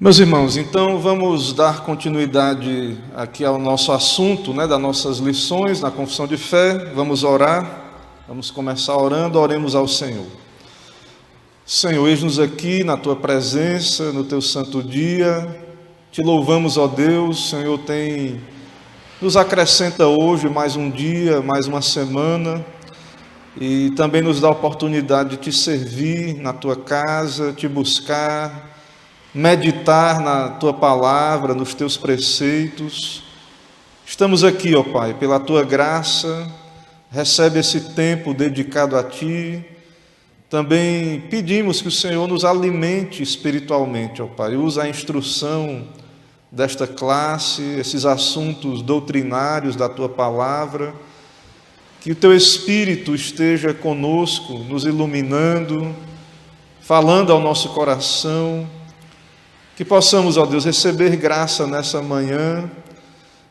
Meus irmãos, então vamos dar continuidade aqui ao nosso assunto, das nossas lições na confissão de fé. Vamos orar, vamos começar orando, oremos ao Senhor. Senhor, eis-nos aqui na Tua presença, no Teu santo dia, Te louvamos, ó Deus. Senhor, nos acrescenta hoje mais um dia, mais uma semana, e também nos dá a oportunidade de Te servir na Tua casa, Te buscar, meditar na Tua palavra, nos Teus preceitos. Estamos aqui, ó Pai, pela Tua graça, recebe esse tempo dedicado a Ti. Também pedimos que o Senhor nos alimente espiritualmente, ó Pai. Usa a instrução desta classe, esses assuntos doutrinários da Tua palavra, que o Teu Espírito esteja conosco, nos iluminando, falando ao nosso coração, que possamos, ó Deus, receber graça nessa manhã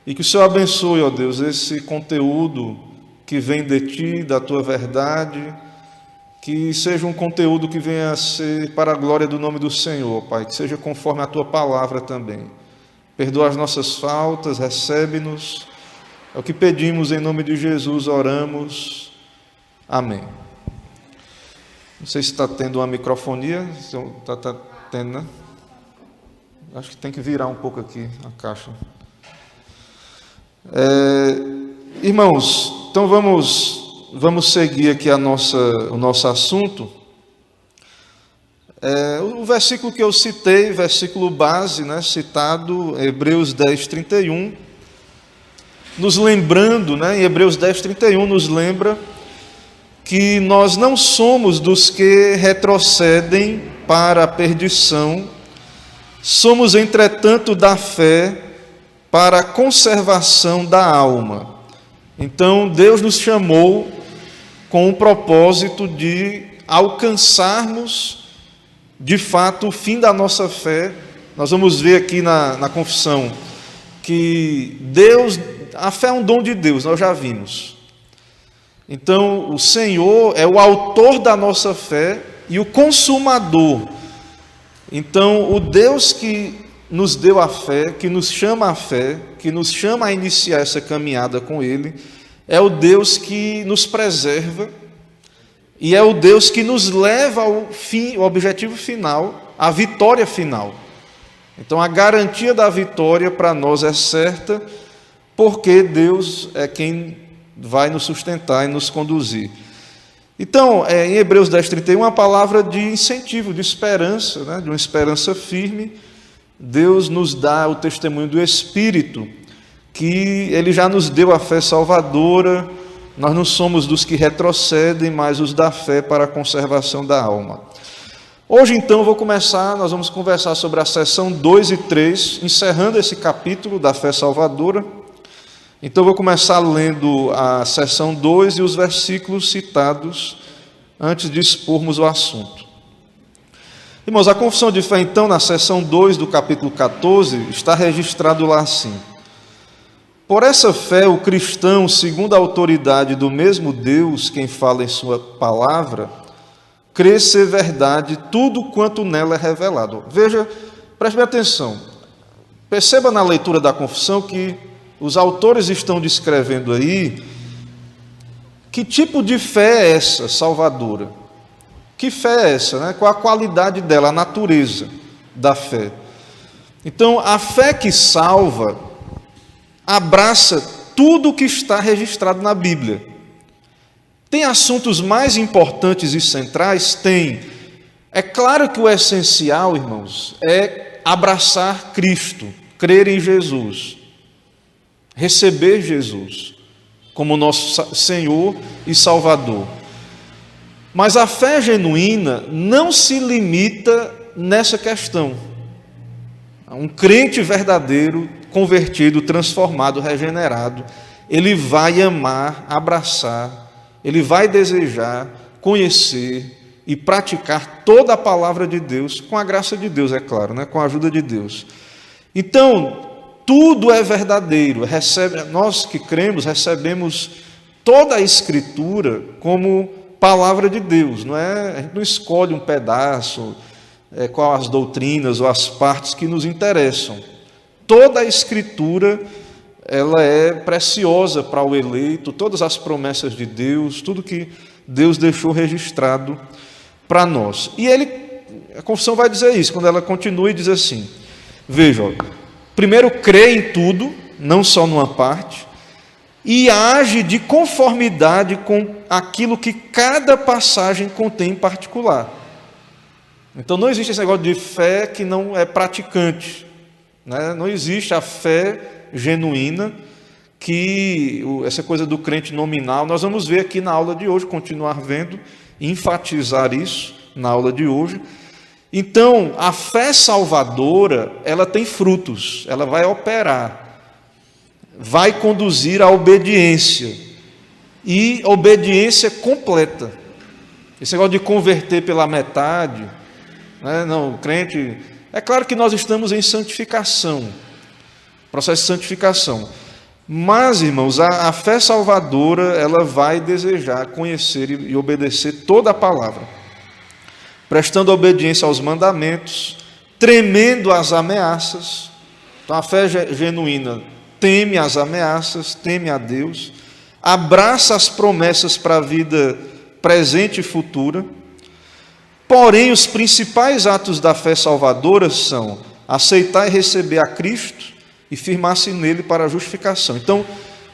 e que o Senhor abençoe, ó Deus, esse conteúdo que vem de Ti, da Tua verdade, que seja um conteúdo que venha a ser para a glória do nome do Senhor, Pai, que seja conforme a Tua palavra também. Perdoa as nossas faltas, recebe-nos. É o que pedimos em nome de Jesus, oramos. Amém. Não sei se está tendo uma microfonia, está tendo, né? Acho que tem que virar um pouco aqui a caixa. Irmãos, então vamos seguir aqui o nosso assunto. O versículo que eu citei, versículo base, citado, Hebreus 10, 31, nos lembrando, em Hebreus 10, 31, nos lembra que nós não somos dos que retrocedem para a perdição, somos, entretanto, da fé para a conservação da alma. Então, Deus nos chamou com o propósito de alcançarmos, de fato, o fim da nossa fé. Nós vamos ver aqui na confissão que a fé é um dom de Deus, nós já vimos. Então, o Senhor é o autor da nossa fé e o consumador. Então, o Deus que nos deu a fé, que nos chama a fé, que nos chama a iniciar essa caminhada com Ele, é o Deus que nos preserva e é o Deus que nos leva ao fim, o objetivo final, a vitória final. Então, a garantia da vitória para nós é certa, porque Deus é quem vai nos sustentar e nos conduzir. Então, em Hebreus 10, 31, uma palavra de incentivo, de esperança, de uma esperança firme. Deus nos dá o testemunho do Espírito, que Ele já nos deu a fé salvadora. Nós não somos dos que retrocedem, mas os da fé para a conservação da alma. Hoje, então, nós vamos conversar sobre a seção 2 e 3, encerrando esse capítulo da fé salvadora. Então, vou começar lendo a seção 2 e os versículos citados antes de expormos o assunto. Irmãos, a confissão de fé, então, na seção 2 do capítulo 14, está registrado lá assim: por essa fé, o cristão, segundo a autoridade do mesmo Deus, quem fala em sua palavra, crê ser verdade tudo quanto nela é revelado. Veja, preste atenção, perceba na leitura da confissão que os autores estão descrevendo aí que tipo de fé é essa salvadora. Que fé é essa? Qual a qualidade dela, a natureza da fé? Então, a fé que salva abraça tudo o que está registrado na Bíblia. Tem assuntos mais importantes e centrais? Tem. É claro que o essencial, irmãos, é abraçar Cristo, crer em Jesus, receber Jesus como nosso Senhor e Salvador. Mas a fé genuína não se limita nessa questão. Um crente verdadeiro, convertido, transformado, regenerado, ele vai amar, abraçar, ele vai desejar, conhecer e praticar toda a palavra de Deus, com a graça de Deus, é claro, com a ajuda de Deus. Então, tudo é verdadeiro. Nós que cremos, recebemos toda a Escritura como palavra de Deus, não é? A gente não escolhe um pedaço, qual as doutrinas ou as partes que nos interessam. Toda a Escritura, ela é preciosa para o eleito, todas as promessas de Deus, tudo que Deus deixou registrado para nós. E a confissão vai dizer isso, quando ela continua e diz assim, veja, primeiro crê em tudo, não só numa parte, e age de conformidade com aquilo que cada passagem contém em particular. Então não existe esse negócio de fé que não é praticante, né? Não existe a fé genuína, essa coisa do crente nominal, nós vamos ver aqui na aula de hoje, continuar vendo, enfatizar isso na aula de hoje. Então, a fé salvadora, ela tem frutos, ela vai operar, vai conduzir à obediência, e obediência completa. Esse negócio de converter pela metade, né? Não, o crente... É claro que nós estamos em santificação, processo de santificação. Mas, irmãos, a fé salvadora, ela vai desejar conhecer e obedecer toda a palavra, prestando obediência aos mandamentos, tremendo às ameaças. Então, a fé genuína teme as ameaças, teme a Deus, abraça as promessas para a vida presente e futura. Porém, os principais atos da fé salvadora são aceitar e receber a Cristo e firmar-se nele para a justificação. Então,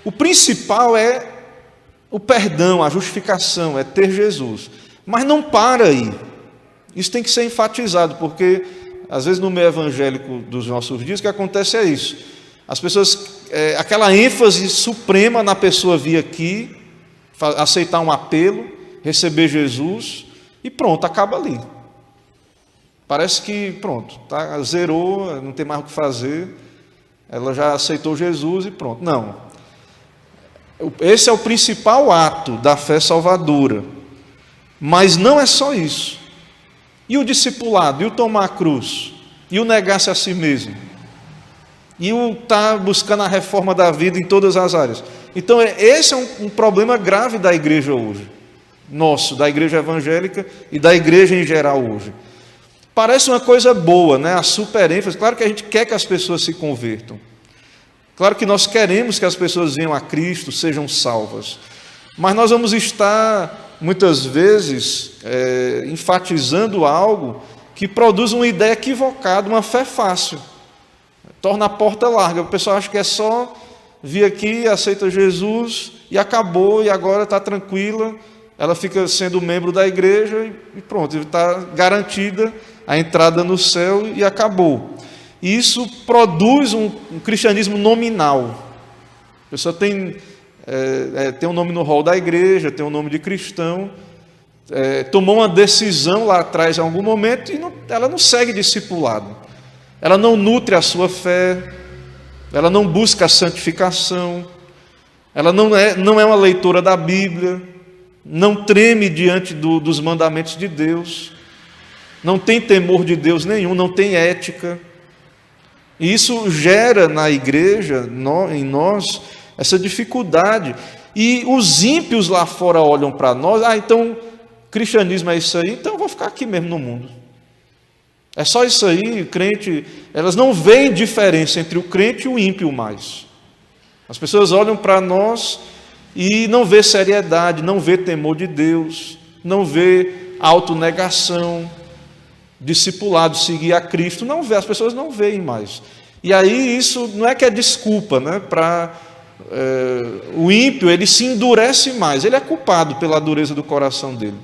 o principal é o perdão, a justificação, é ter Jesus. Mas não para aí. Isso tem que ser enfatizado, porque, às vezes, no meio evangélico dos nossos dias, o que acontece é isso. As pessoas, aquela ênfase suprema na pessoa vir aqui, aceitar um apelo, receber Jesus, e pronto, acaba ali. Parece que, pronto, tá, zerou, não tem mais o que fazer, ela já aceitou Jesus e pronto. Não. Esse é o principal ato da fé salvadora. Mas não é só isso. E o discipulado, e o tomar a cruz, e o negar-se a si mesmo, e o estar buscando a reforma da vida em todas as áreas. Então, esse é um problema grave da igreja hoje, nosso, da igreja evangélica e da igreja em geral hoje. Parece uma coisa boa, né? A super ênfase. Claro que a gente quer que as pessoas se convertam. Claro que nós queremos que as pessoas venham a Cristo, sejam salvas. Mas nós vamos estar, muitas vezes, enfatizando algo que produz uma ideia equivocada, uma fé fácil. Torna a porta larga. O pessoal acha que é só vir aqui, aceita Jesus e acabou, e agora está tranquila. Ela fica sendo membro da igreja e pronto, está garantida a entrada no céu e acabou. E isso produz um cristianismo nominal. A pessoa tem um nome no rol da igreja, tem um nome de cristão, tomou uma decisão lá atrás em algum momento e ela não segue discipulado. Ela não nutre a sua fé, ela não busca a santificação, ela não é uma leitora da Bíblia, não treme diante dos mandamentos de Deus, não tem temor de Deus nenhum, não tem ética. E isso gera na igreja, em nós, essa dificuldade. E os ímpios lá fora olham para nós, então cristianismo é isso aí, então eu vou ficar aqui mesmo no mundo. É só isso aí, crente, elas não veem diferença entre o crente e o ímpio mais. As pessoas olham para nós e não vê seriedade, não vê temor de Deus, não vê autonegação, discipulado, seguir a Cristo, não vê, as pessoas não veem mais. E aí isso não é que é desculpa, né, para o ímpio, ele se endurece mais, ele é culpado pela dureza do coração dele.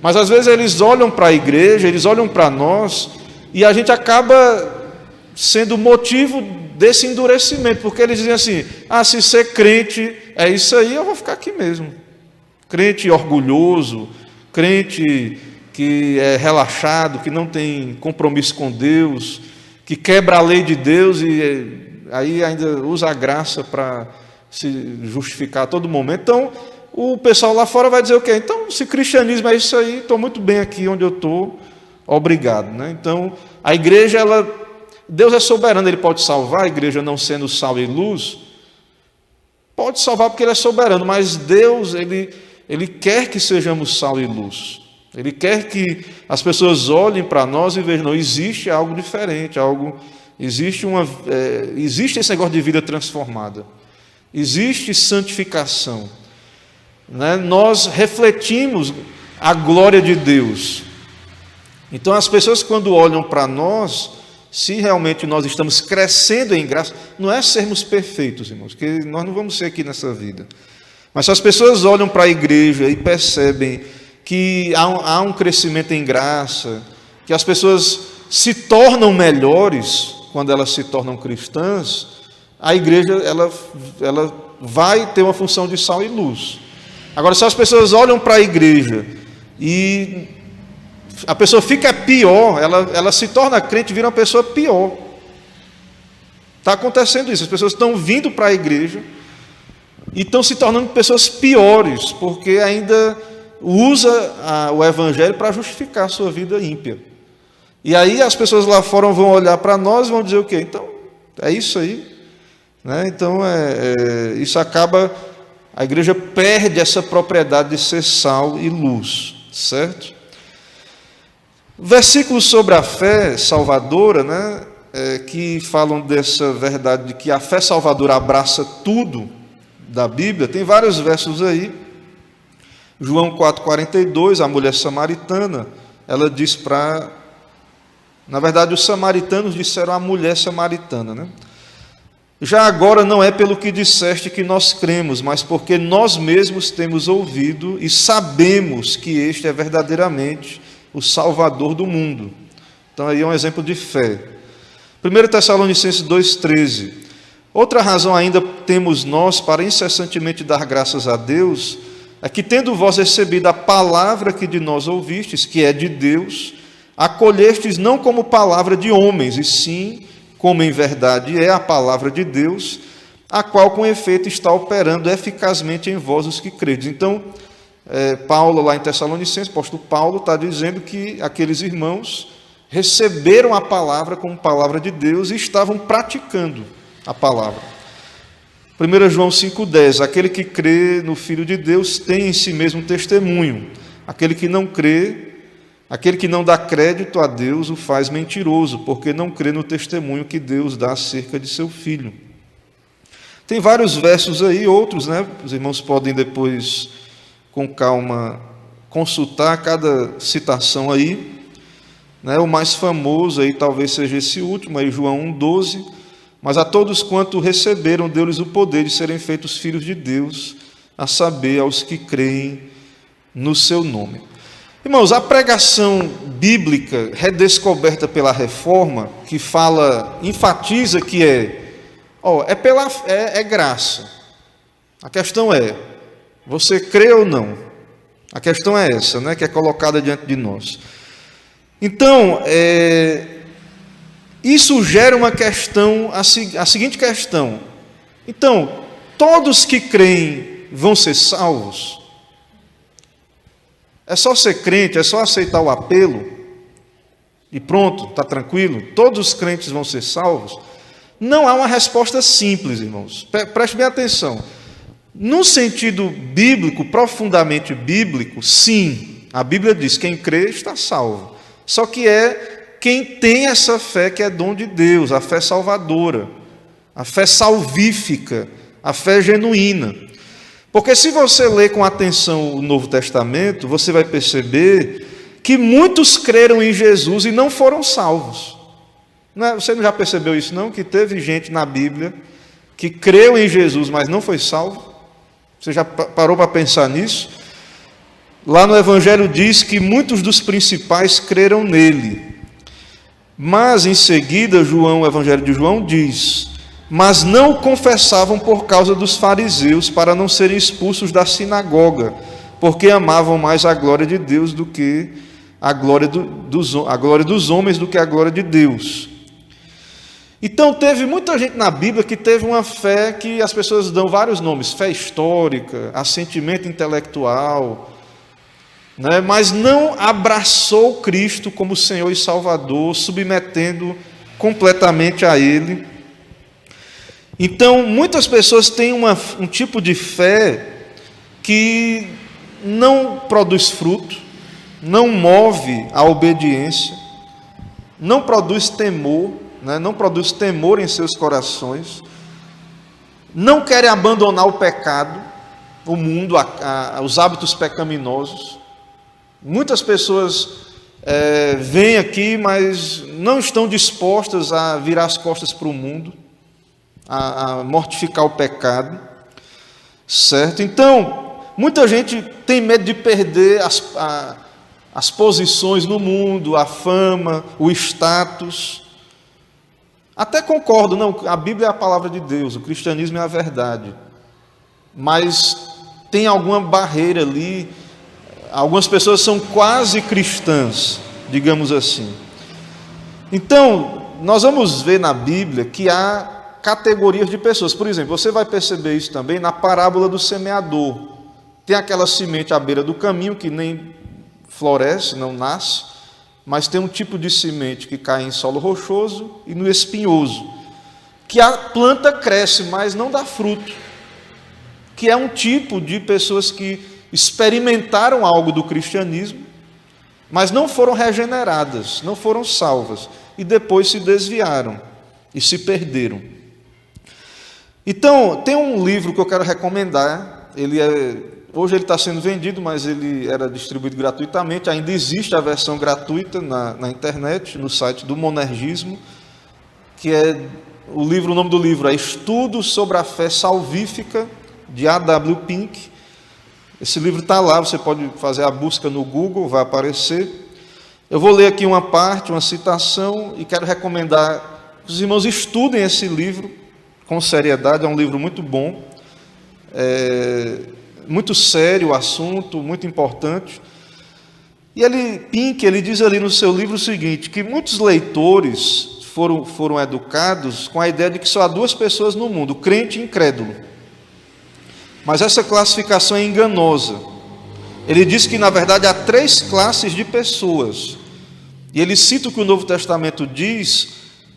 Mas às vezes eles olham para a igreja, eles olham para nós, e a gente acaba sendo motivo desse endurecimento, porque eles dizem assim, se ser crente é isso aí, eu vou ficar aqui mesmo. Crente orgulhoso, crente que é relaxado, que não tem compromisso com Deus, que quebra a lei de Deus e aí ainda usa a graça para se justificar a todo momento. Então, o pessoal lá fora vai dizer o quê? Então, se cristianismo é isso aí, estou muito bem aqui onde eu estou, obrigado. Né? Então, a igreja, Deus é soberano, Ele pode salvar, a igreja não sendo sal e luz, pode salvar porque Ele é soberano, mas Deus, Ele quer que sejamos sal e luz. Ele quer que as pessoas olhem para nós e vejam, não, existe algo diferente, existe esse negócio de vida transformada, existe santificação, né? Nós refletimos a glória de Deus. Então as pessoas, quando olham para nós, se realmente nós estamos crescendo em graça, não é sermos perfeitos, irmãos, porque nós não vamos ser aqui nessa vida, mas se as pessoas olham para a igreja e percebem que há um crescimento em graça, que as pessoas se tornam melhores quando elas se tornam cristãs, a igreja ela vai ter uma função de sal e luz. Agora, se as pessoas olham para a igreja e a pessoa fica pior, ela se torna crente e vira uma pessoa pior. Está acontecendo isso, as pessoas estão vindo para a igreja e estão se tornando pessoas piores, porque ainda usa o evangelho para justificar a sua vida ímpia. E aí as pessoas lá fora vão olhar para nós e vão dizer o quê? Então, é isso aí, né? Então, isso acaba, a igreja perde essa propriedade de ser sal e luz, certo? Versículos sobre a fé salvadora, né? Que falam dessa verdade de que a fé salvadora abraça tudo da Bíblia, tem vários versos aí. João 4,42, a mulher samaritana, ela diz na verdade, os samaritanos disseram à mulher samaritana, né? Já agora não é pelo que disseste que nós cremos, mas porque nós mesmos temos ouvido e sabemos que este é verdadeiramente o Salvador do mundo. Então aí é um exemplo de fé. 1 Tessalonicenses 2,13. Outra razão ainda temos nós para incessantemente dar graças a Deus, é que, tendo vós recebido a palavra que de nós ouvistes, que é de Deus, acolhestes não como palavra de homens, e sim, como em verdade é a palavra de Deus, a qual com efeito está operando eficazmente em vós os que credes. Então, Paulo lá em Tessalonicenses, o apóstolo Paulo está dizendo que aqueles irmãos receberam a palavra como palavra de Deus e estavam praticando a palavra. 1 João 5,10, aquele que crê no Filho de Deus tem em si mesmo testemunho. Aquele que não crê, aquele que não dá crédito a Deus o faz mentiroso, porque não crê no testemunho que Deus dá acerca de seu Filho. Tem vários versos aí, outros, né? Os irmãos podem depois, com calma, consultar cada citação aí, né? O mais famoso aí talvez seja esse último, aí João 1,12. Mas a todos quanto receberam, deu-lhes o poder de serem feitos filhos de Deus, a saber, aos que creem no seu nome. Irmãos, a pregação bíblica redescoberta pela Reforma, que enfatiza que é graça. A questão é, você crê ou não? A questão é essa, né, que é colocada diante de nós. Então, isso gera uma questão, a seguinte questão. Então, todos que creem vão ser salvos? É só ser crente, é só aceitar o apelo e pronto, está tranquilo? Todos os crentes vão ser salvos? Não há uma resposta simples, irmãos. Preste bem atenção. No sentido bíblico, profundamente bíblico, sim, a Bíblia diz, quem crê está salvo. Só que quem tem essa fé que é dom de Deus, a fé salvadora, a fé salvífica, a fé genuína. Porque se você ler com atenção o Novo Testamento, você vai perceber que muitos creram em Jesus e não foram salvos. Você não já percebeu isso não? Que teve gente na Bíblia que creu em Jesus, mas não foi salvo? Você já parou para pensar nisso? Lá no Evangelho diz que muitos dos principais creram nele. Mas em seguida, o Evangelho de João diz, mas não o confessavam por causa dos fariseus, para não serem expulsos da sinagoga, porque amavam mais a glória de Deus do que a glória dos homens do que a glória de Deus. Então teve muita gente na Bíblia que teve uma fé que as pessoas dão vários nomes, fé histórica, assentimento intelectual, né? Mas não abraçou Cristo como Senhor e Salvador, submetendo completamente a Ele. Então, muitas pessoas têm um tipo de fé que não produz fruto, não move a obediência, não produz temor, né? Não produz temor em seus corações, não querem abandonar o pecado, o mundo, os hábitos pecaminosos. Muitas pessoas vêm aqui, mas não estão dispostas a virar as costas para o mundo, a mortificar o pecado, certo? Então, muita gente tem medo de perder as posições no mundo, a fama, o status. Até concordo, não, a Bíblia é a palavra de Deus, o cristianismo é a verdade, mas tem alguma barreira ali. Algumas pessoas são quase cristãs, digamos assim. Então, nós vamos ver na Bíblia que há categorias de pessoas. Por exemplo, você vai perceber isso também na parábola do semeador. Tem aquela semente à beira do caminho que nem floresce, não nasce, mas tem um tipo de semente que cai em solo rochoso e no espinhoso, que a planta cresce, mas não dá fruto, que é um tipo de pessoas que experimentaram algo do cristianismo, mas não foram regeneradas, não foram salvas, e depois se desviaram e se perderam. Então, tem um livro que eu quero recomendar. Hoje ele está sendo vendido, mas ele era distribuído gratuitamente. Ainda existe a versão gratuita na internet, no site do Monergismo, que é o nome do livro é Estudo sobre a Fé Salvífica, de A.W. Pink. Esse livro está lá, você pode fazer a busca no Google, vai aparecer. Eu vou ler aqui uma parte, uma citação, e quero recomendar que os irmãos estudem esse livro com seriedade. É um livro muito bom, muito sério o assunto, muito importante. E Pink diz ali no seu livro o seguinte, que muitos leitores foram educados com a ideia de que só há duas pessoas no mundo, crente e incrédulo. Mas essa classificação é enganosa. Ele diz que, na verdade, há três classes de pessoas. E ele cita o que o Novo Testamento diz: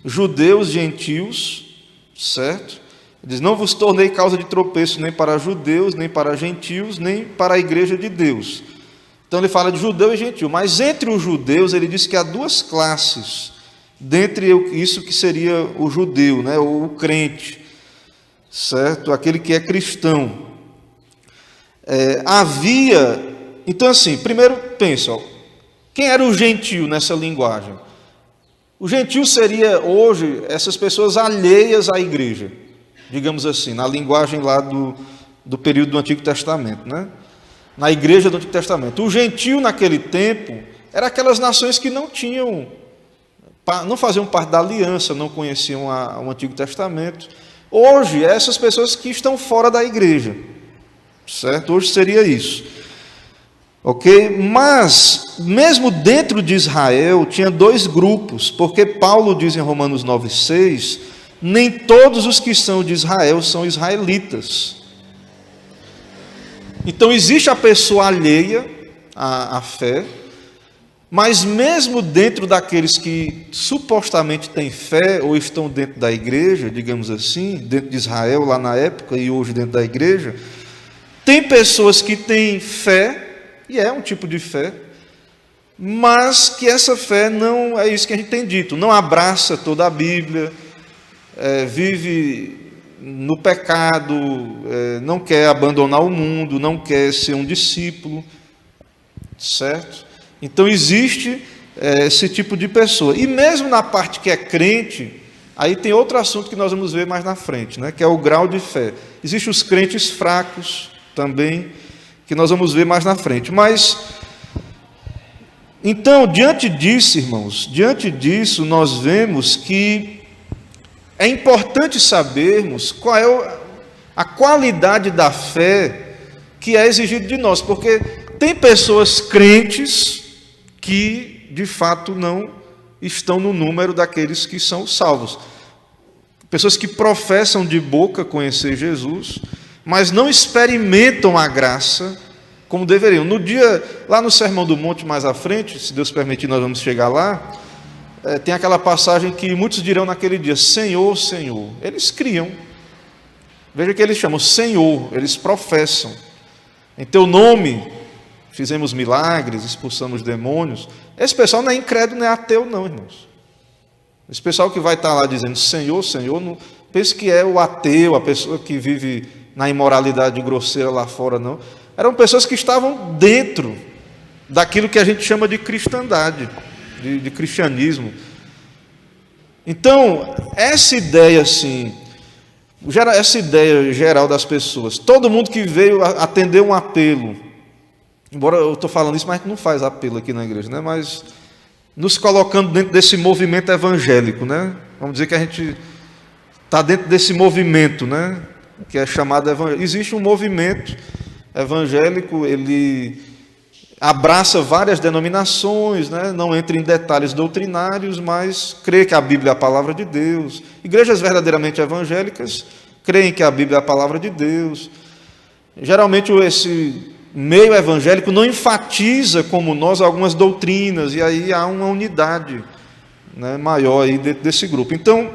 judeus, gentios, certo? Ele diz: não vos tornei causa de tropeço nem para judeus, nem para gentios, nem para a igreja de Deus. Então ele fala de judeu e gentio. Mas entre os judeus, ele diz que há duas classes. Dentre isso que seria o judeu, né? Ou o crente, certo? Aquele que é cristão. Então assim, primeiro pensa, quem era o gentio nessa linguagem? O gentio seria hoje essas pessoas alheias à igreja, digamos assim, na linguagem lá do período do Antigo Testamento, né? Na igreja do Antigo Testamento. O gentio naquele tempo era aquelas nações que não faziam parte da aliança, não conheciam o Antigo Testamento. Hoje, essas pessoas que estão fora da igreja, certo? Hoje seria isso, ok? Mas, mesmo dentro de Israel, tinha dois grupos, porque Paulo diz em Romanos 9,6, nem todos os que são de Israel são israelitas. Então, existe a pessoa alheia à fé, mas mesmo dentro daqueles que supostamente têm fé, ou estão dentro da igreja, digamos assim, dentro de Israel lá na época e hoje dentro da igreja, tem pessoas que têm fé, e é um tipo de fé, mas que essa fé não é isso que a gente tem dito, não abraça toda a Bíblia, vive no pecado, não quer abandonar o mundo, não quer ser um discípulo, certo? Então existe esse tipo de pessoa. E mesmo na parte que é crente, aí tem outro assunto que nós vamos ver mais na frente, né? Que é o grau de fé. Existem os crentes fracos também, que nós vamos ver mais na frente. Mas, então, diante disso, irmãos, nós vemos que é importante sabermos qual é a qualidade da fé que é exigida de nós, porque tem pessoas crentes que, de fato, não estão no número daqueles que são salvos. Pessoas que professam de boca conhecer Jesus, mas não experimentam a graça como deveriam. Lá no Sermão do Monte, mais à frente, se Deus permitir, nós vamos chegar lá, tem aquela passagem que muitos dirão naquele dia: Senhor, Senhor. Eles criam. Veja que eles chamam Senhor, eles professam. Em teu nome fizemos milagres, expulsamos demônios. Esse pessoal não é incrédulo, não é ateu, não, irmãos. Esse pessoal que vai estar lá dizendo Senhor, Senhor, não pense que é o ateu, a pessoa que vive na imoralidade grosseira lá fora, não. Eram pessoas que estavam dentro daquilo que a gente chama de cristandade, de cristianismo. Então, essa ideia assim, essa ideia geral das pessoas, todo mundo que veio atender um apelo, embora eu estou falando isso, mas a gente não faz apelo aqui na igreja, né? Mas nos colocando dentro desse movimento evangélico, né? Vamos dizer que a gente está dentro desse movimento, né? Que é chamado evangélico. Existe um movimento evangélico, ele abraça várias denominações, né? Não entra em detalhes doutrinários, mas crê que a Bíblia é a palavra de Deus. Igrejas verdadeiramente evangélicas creem que a Bíblia é a palavra de Deus. Geralmente esse meio evangélico não enfatiza como nós algumas doutrinas, e aí há uma unidade, né, maior aí dentro desse grupo. Então,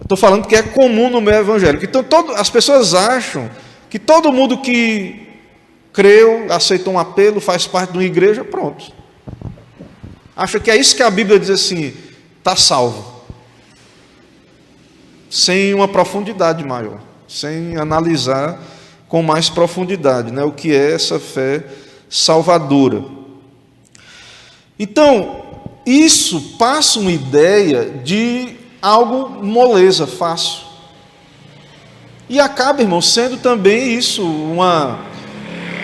estou falando que é comum no meio evangélico. Então, as pessoas acham que todo mundo que creu, aceitou um apelo, faz parte de uma igreja, pronto. Acha que é isso que a Bíblia diz assim, está salvo. Sem uma profundidade maior, sem analisar com mais profundidade, né, o que é essa fé salvadora. Então, isso passa uma ideia de algo moleza, fácil. E acaba, irmão, sendo também isso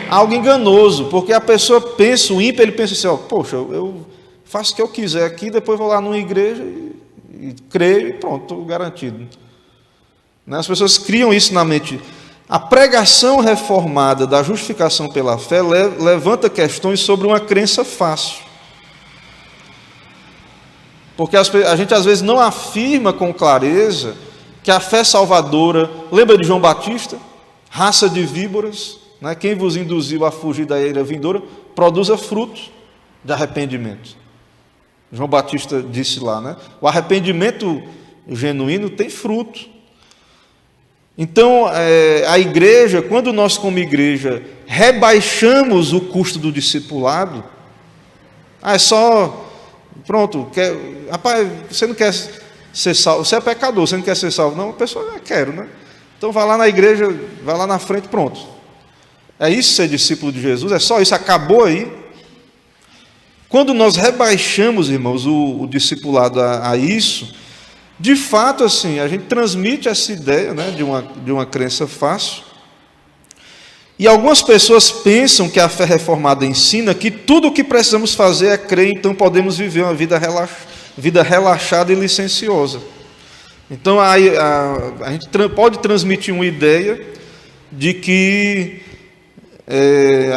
algo enganoso, porque a pessoa pensa, o ímpio, ele pensa assim, ó, poxa, eu faço o que eu quiser aqui, depois vou lá numa igreja e creio e pronto, estou garantido. As pessoas criam isso na mente. A pregação reformada da justificação pela fé levanta questões sobre uma crença fácil. Porque a gente às vezes não afirma com clareza que a fé salvadora, lembra de João Batista? Raça de víboras, né? Quem vos induziu a fugir da ira vindoura, produza frutos de arrependimento. João Batista disse lá, né? O arrependimento genuíno tem fruto. Então, a igreja, quando nós como igreja rebaixamos o custo do discipulado, é só, pronto, rapaz, você não quer ser salvo, você é pecador, você não quer ser salvo, não, a pessoa quer, né? Então vai lá na igreja, vai lá na frente, pronto. É isso ser discípulo de Jesus, é só isso, acabou aí. Quando nós rebaixamos, irmãos, o discipulado a isso, de fato, assim, a gente transmite essa ideia, né, de uma crença fácil. E algumas pessoas pensam que a fé reformada ensina que tudo o que precisamos fazer é crer, então podemos viver uma vida relaxada e licenciosa. Então a gente pode transmitir uma ideia de que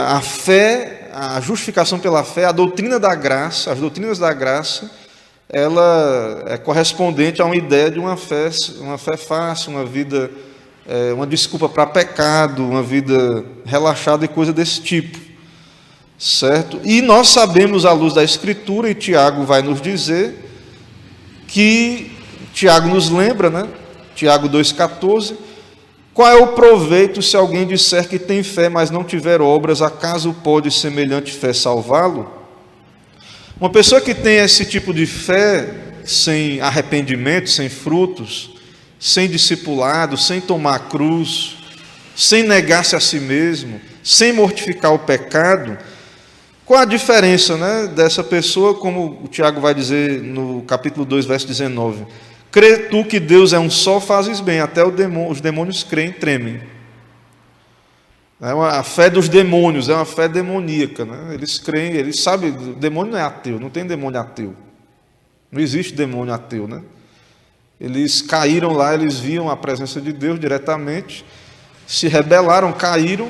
a fé, a justificação pela fé, a doutrina da graça, as doutrinas da graça, ela é correspondente a uma ideia de uma fé fácil, uma vida, uma desculpa para pecado, uma vida relaxada e coisa desse tipo, certo? E nós sabemos à luz da Escritura, e Tiago vai nos dizer, que Tiago nos lembra, né? Tiago 2,14, qual é o proveito se alguém disser que tem fé, mas não tiver obras, acaso pode semelhante fé salvá-lo? Uma pessoa que tem esse tipo de fé, sem arrependimento, sem frutos, sem discipulado, sem tomar a cruz, sem negar-se a si mesmo, sem mortificar o pecado, qual a diferença, né, dessa pessoa, como o Tiago vai dizer no capítulo 2, verso 19? Crê tu que Deus é um só, fazes bem, até os demônios creem e tremem. A fé dos demônios é uma fé demoníaca, né? Eles creem, eles sabem, o demônio não é ateu, não tem demônio ateu. Não existe demônio ateu, né? Eles caíram lá, eles viam a presença de Deus diretamente, se rebelaram, caíram,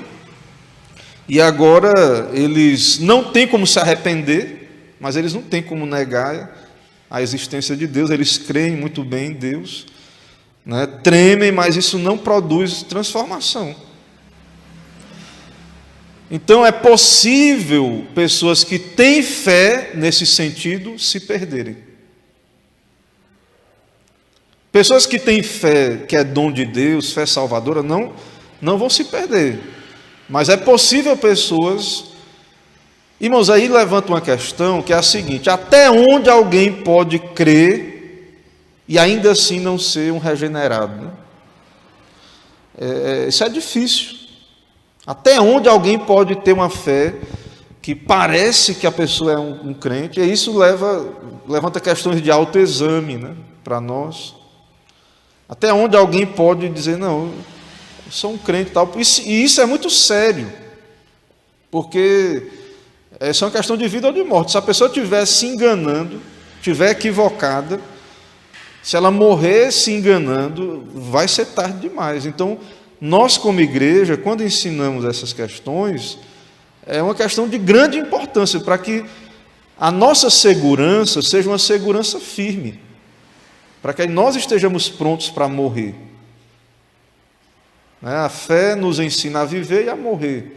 e agora eles não têm como se arrepender, mas eles não têm como negar a existência de Deus, eles creem muito bem em Deus, né? Tremem, mas isso não produz transformação. Então é possível pessoas que têm fé nesse sentido se perderem. Pessoas que têm fé, que é dom de Deus, fé salvadora, não vão se perder. Mas é possível pessoas Irmãos, aí levanta uma questão que é a seguinte: até onde alguém pode crer e ainda assim não ser um regenerado? Né? Isso é difícil. Até onde alguém pode ter uma fé que parece que a pessoa é um crente, e isso levanta questões de autoexame, né, para nós. Até onde alguém pode dizer, não, eu sou um crente e tal. E isso é muito sério, porque essa é uma questão de vida ou de morte. Se a pessoa estiver se enganando, estiver equivocada, se ela morrer se enganando, vai ser tarde demais. Então, nós como igreja, quando ensinamos essas questões, é uma questão de grande importância para que a nossa segurança seja uma segurança firme, para que nós estejamos prontos para morrer. A fé nos ensina a viver e a morrer.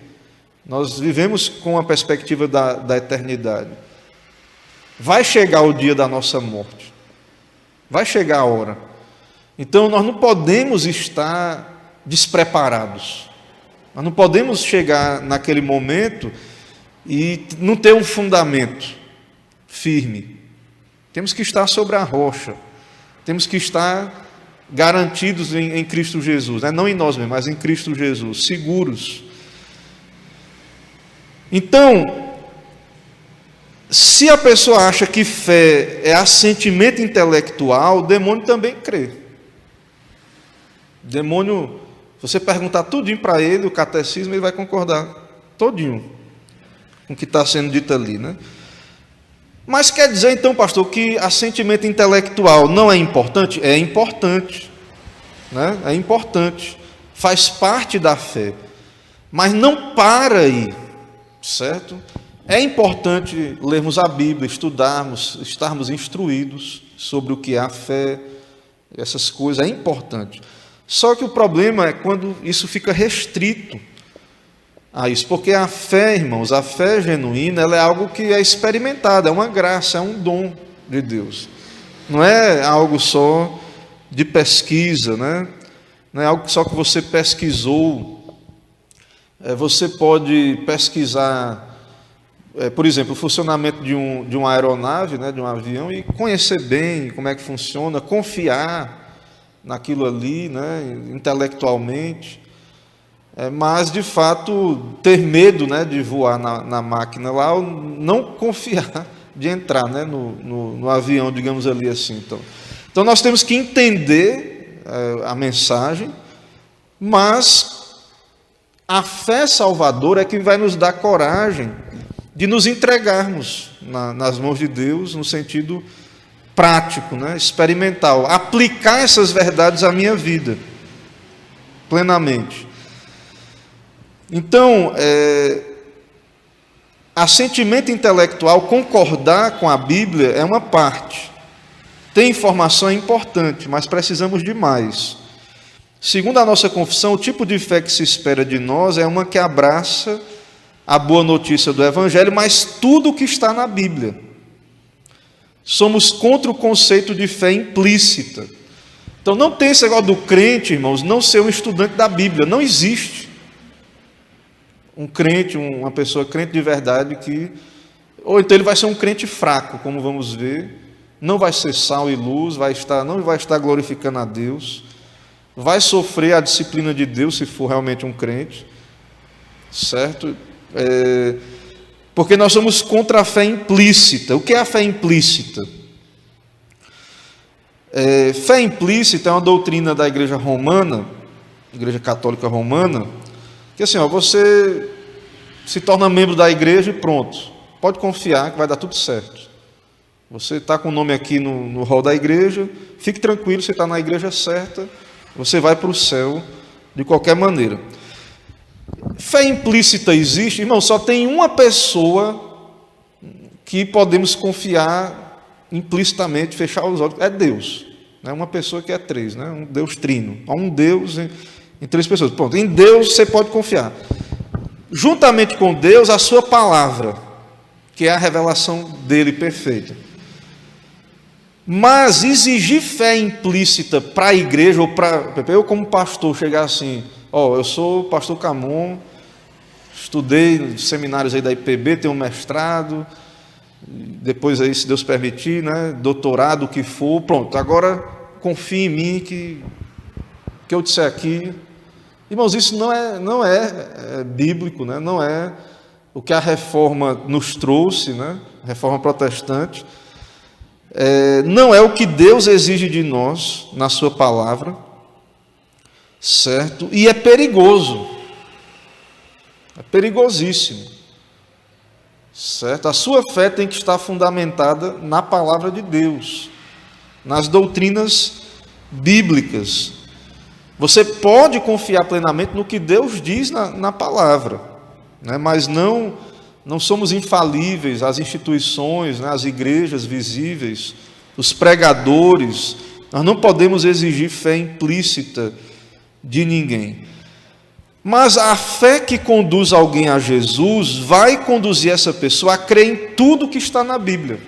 Nós vivemos com a perspectiva da eternidade. Vai chegar o dia da nossa morte. Vai chegar a hora. Então nós não podemos estar despreparados. Nós não podemos chegar naquele momento e não ter um fundamento firme. Temos que estar sobre a rocha. Temos que estar garantidos em Cristo Jesus, né? Não em nós mesmos, mas em Cristo Jesus, seguros. Então, se a pessoa acha que fé é assentimento intelectual, o demônio também crê. O demônio, se você perguntar tudinho para ele, o catecismo, ele vai concordar todinho com o que está sendo dito ali, né? Mas quer dizer então, pastor, que assentimento intelectual não é importante? É importante, né? É importante, faz parte da fé, mas não para aí, certo? É importante lermos a Bíblia, estudarmos, estarmos instruídos sobre o que é a fé, essas coisas, é importante. Só que o problema é quando isso fica restrito a isso, porque a fé, irmãos, a fé genuína, ela é algo que é experimentado, é uma graça, é um dom de Deus. Não é algo só de pesquisa, né? Não é algo só que você pesquisou. Você pode pesquisar, por exemplo, o funcionamento de uma aeronave, né, de um avião, e conhecer bem como é que funciona, confiar naquilo ali, né, intelectualmente. Mas, de fato, ter medo, né, de voar na máquina lá, ou não confiar de entrar, né, no avião, digamos ali assim. Então nós temos que entender a mensagem, mas a fé salvadora é que vai nos dar coragem de nos entregarmos nas mãos de Deus, no sentido prático, né, experimental, aplicar essas verdades à minha vida, plenamente. Então, assentimento intelectual, concordar com a Bíblia é uma parte. Ter informação é importante, mas precisamos de mais. Segundo a nossa confissão, o tipo de fé que se espera de nós é uma que abraça a boa notícia do Evangelho, mas tudo o que está na Bíblia. Somos contra o conceito de fé implícita. Então, não tem esse negócio do crente, irmãos, não ser um estudante da Bíblia. Não existe um crente, uma pessoa crente de verdade ou então ele vai ser um crente fraco, como vamos ver, não vai ser sal e luz, não vai estar glorificando a Deus, vai sofrer a disciplina de Deus se for realmente um crente, certo? Porque nós somos contra a fé implícita. O que é a fé implícita? Fé implícita é uma doutrina da Igreja Romana, Igreja Católica Romana, que assim, você se torna membro da igreja e pronto, pode confiar que vai dar tudo certo. Você está com o nome aqui no hall da igreja, fique tranquilo, você está na igreja certa, você vai para o céu de qualquer maneira. Fé implícita existe, irmão, só tem uma pessoa que podemos confiar implicitamente, fechar os olhos, é Deus. É uma pessoa que é três, né? Um Deus trino, há um Deus em três pessoas. Pronto, em Deus você pode confiar. Juntamente com Deus, a sua palavra, que é a revelação dele perfeita. Mas exigir fé implícita para a igreja, ou para eu como pastor chegar assim, eu sou pastor Camon, estudei nos seminários aí da IPB, tenho um mestrado, depois aí, se Deus permitir, né, doutorado, o que for, pronto, agora confie em mim que eu disser aqui. Irmãos, isso não é bíblico, né? Não é o que a reforma nos trouxe, né? A reforma protestante. Não é o que Deus exige de nós na sua palavra, certo? E é perigoso, é perigosíssimo, certo? A sua fé tem que estar fundamentada na palavra de Deus, nas doutrinas bíblicas. Você pode confiar plenamente no que Deus diz na palavra, né? Mas não somos infalíveis. As instituições, né? As igrejas visíveis, os pregadores, nós não podemos exigir fé implícita de ninguém. Mas a fé que conduz alguém a Jesus vai conduzir essa pessoa a crer em tudo que está na Bíblia.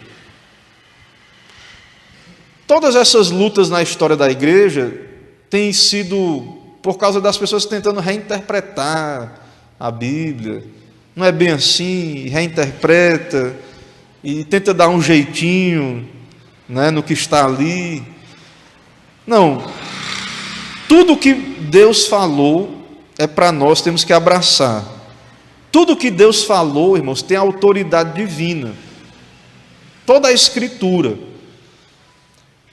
Todas essas lutas na história da igreja têm sido por causa das pessoas tentando reinterpretar a Bíblia. Não é bem assim, reinterpreta e tenta dar um jeitinho, né, no que está ali. Não, tudo que Deus falou é para nós, temos que abraçar. Tudo que Deus falou, irmãos, tem autoridade divina. Toda a Escritura.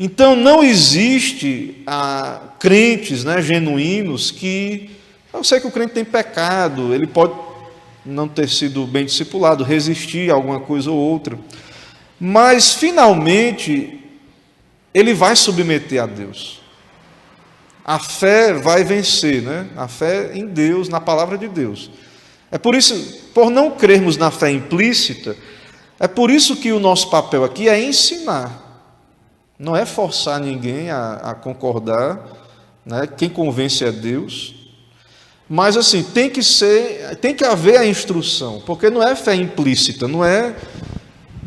Então não existe crentes, né, genuínos que... Eu sei que o crente tem pecado, ele pode não ter sido bem discipulado, resistir a alguma coisa ou outra, mas finalmente ele vai submeter a Deus. A fé vai vencer, né? A fé em Deus, na palavra de Deus. É por isso, por não crermos na fé implícita, é por isso que o nosso papel aqui é ensinar. Não é forçar ninguém a concordar, né? Quem convence é Deus. Mas assim, tem que haver a instrução, porque não é fé implícita, não é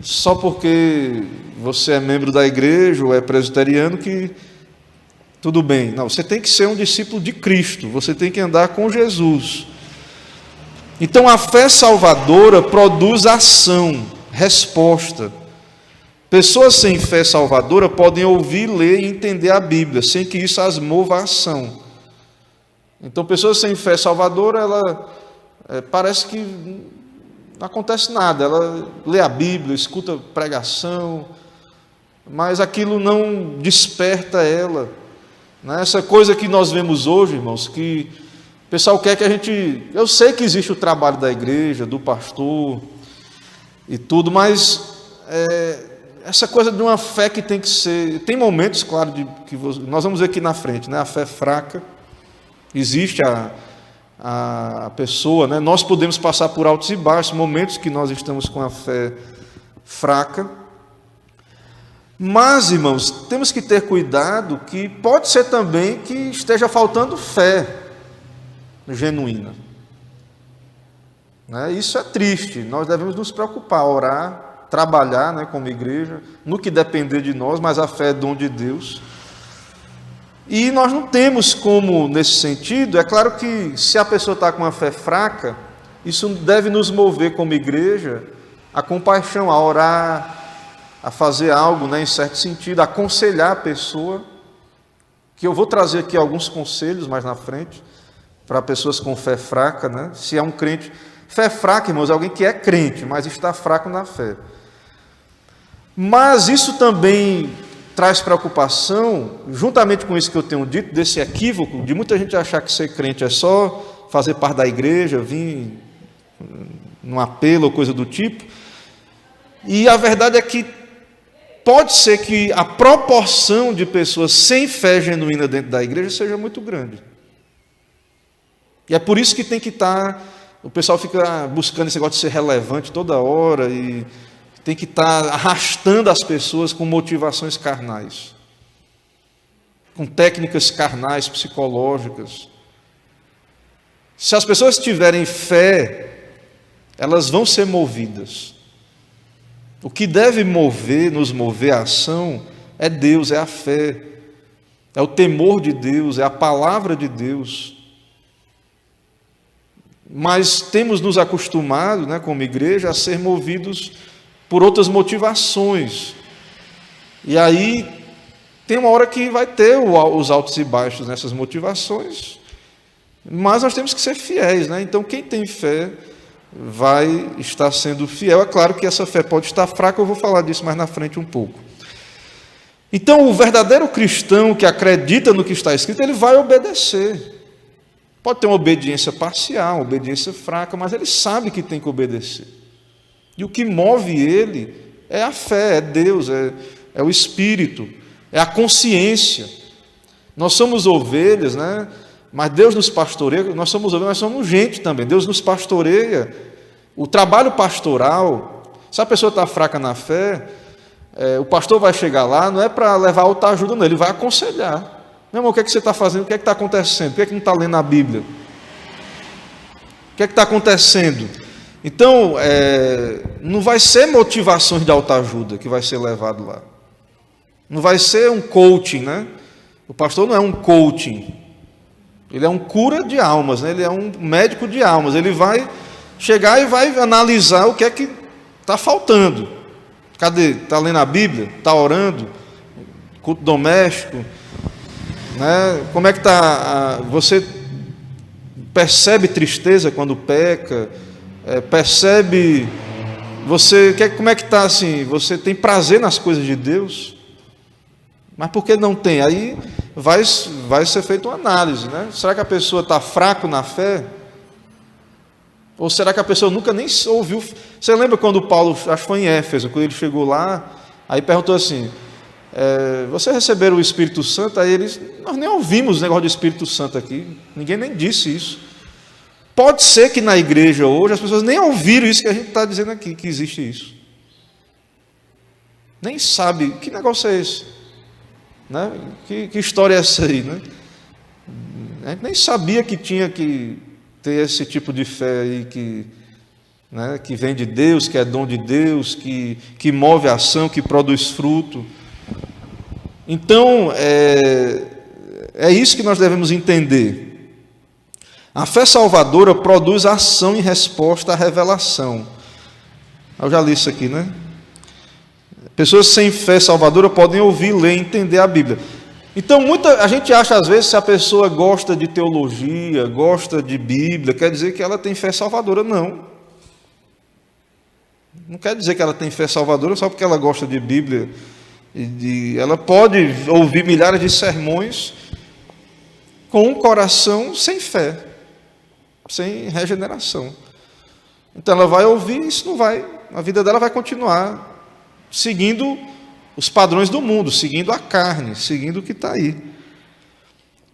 só porque você é membro da igreja ou é presbiteriano que tudo bem. Não, você tem que ser um discípulo de Cristo, você tem que andar com Jesus. Então a fé salvadora produz ação, resposta. Pessoas sem fé salvadora podem ouvir, ler e entender a Bíblia, sem que isso as mova a ação. Então, pessoas sem fé salvadora, parece que não acontece nada. Ela lê a Bíblia, escuta pregação, mas aquilo não desperta ela. Né? Essa coisa que nós vemos hoje, irmãos, que o pessoal quer que a gente... Eu sei que existe o trabalho da igreja, do pastor e tudo, mas... essa coisa de uma fé que tem que ser... Tem momentos, claro, que nós vamos ver aqui na frente, né? A fé fraca. Existe a pessoa, né? Nós podemos passar por altos e baixos, momentos que nós estamos com a fé fraca. Mas, irmãos, temos que ter cuidado que pode ser também que esteja faltando fé genuína. Né? Isso é triste, nós devemos nos preocupar, orar, trabalhar, né, como igreja, no que depender de nós, mas a fé é dom de Deus. E nós não temos como, nesse sentido, é claro que se a pessoa está com uma fé fraca, isso deve nos mover como igreja a compaixão, a orar, a fazer algo, né, em certo sentido, a aconselhar a pessoa, que eu vou trazer aqui alguns conselhos mais na frente, para pessoas com fé fraca, né? Se é um crente... Fé fraca, irmãos, é alguém que é crente, mas está fraco na fé. Mas isso também traz preocupação, juntamente com isso que eu tenho dito, desse equívoco, de muita gente achar que ser crente é só fazer parte da igreja, vir num apelo ou coisa do tipo. E a verdade é que pode ser que a proporção de pessoas sem fé genuína dentro da igreja seja muito grande. E é por isso que tem que estar... O pessoal fica buscando esse negócio de ser relevante toda hora e tem que estar arrastando as pessoas com motivações carnais, com técnicas carnais, psicológicas. Se as pessoas tiverem fé, elas vão ser movidas. O que deve nos mover à ação é Deus, é a fé, é o temor de Deus, é a palavra de Deus. mas temos nos acostumado, né, como igreja, a ser movidos por outras motivações. E aí tem uma hora que vai ter os altos e baixos nessas motivações, mas nós temos que ser fiéis, né? Então quem tem fé vai estar sendo fiel. É claro que essa fé pode estar fraca, eu vou falar disso mais na frente um pouco. Então, o verdadeiro cristão que acredita no que está escrito, ele vai obedecer. Pode ter uma obediência parcial, uma obediência fraca, mas ele sabe que tem que obedecer. E o que move ele é a fé, é Deus, é o Espírito, é a consciência. Nós somos ovelhas, né? Mas Deus nos pastoreia, nós somos ovelhas, mas somos gente também. Deus nos pastoreia. O trabalho pastoral, se a pessoa está fraca na fé, o pastor vai chegar lá, não é para levar autoajuda, não, ele vai aconselhar. Meu irmão, o que é que você está fazendo? O que é que está acontecendo? Por que é que não está lendo a Bíblia? O que é que está acontecendo? Então, não vai ser motivações de autoajuda que vai ser levado lá. Não vai ser um coaching, né? O pastor não é um coaching. Ele é um cura de almas, né? Ele é um médico de almas. Ele vai chegar e vai analisar o que é que está faltando. Cadê? Está lendo a Bíblia? Está orando? Culto doméstico? Né? Como é que está? Você percebe tristeza quando peca? Percebe? Como é que está assim? Você tem prazer nas coisas de Deus? Mas por que não tem? Aí vai ser feita uma análise, né? Será que a pessoa está fraco na fé? Ou será que a pessoa nunca nem ouviu? Você lembra quando Paulo, acho que foi em Éfeso, quando ele chegou lá, aí perguntou assim, você receberam o Espírito Santo? Aí eles, nós nem ouvimos o negócio do Espírito Santo aqui, ninguém nem disse isso. Pode ser que na igreja hoje as pessoas nem ouviram isso que a gente está dizendo aqui, que existe isso. Nem sabe, que negócio é esse? Né? Que história é essa aí? Né? A gente nem sabia que tinha que ter esse tipo de fé aí que vem de Deus, que é dom de Deus, que move a ação, que produz fruto. Então, é isso que nós devemos entender. A fé salvadora produz ação em resposta à revelação. Eu já li isso aqui, né? Pessoas sem fé salvadora podem ouvir, ler e entender a Bíblia. Então, a gente acha às vezes, se a pessoa gosta de teologia, gosta de Bíblia, quer dizer que ela tem fé salvadora. Não. Não quer dizer que ela tem fé salvadora só porque ela gosta de Bíblia. Ela pode ouvir milhares de sermões com um coração sem fé, sem regeneração. Então ela vai ouvir e isso não vai. A vida dela vai continuar seguindo os padrões do mundo, seguindo a carne, seguindo o que está aí.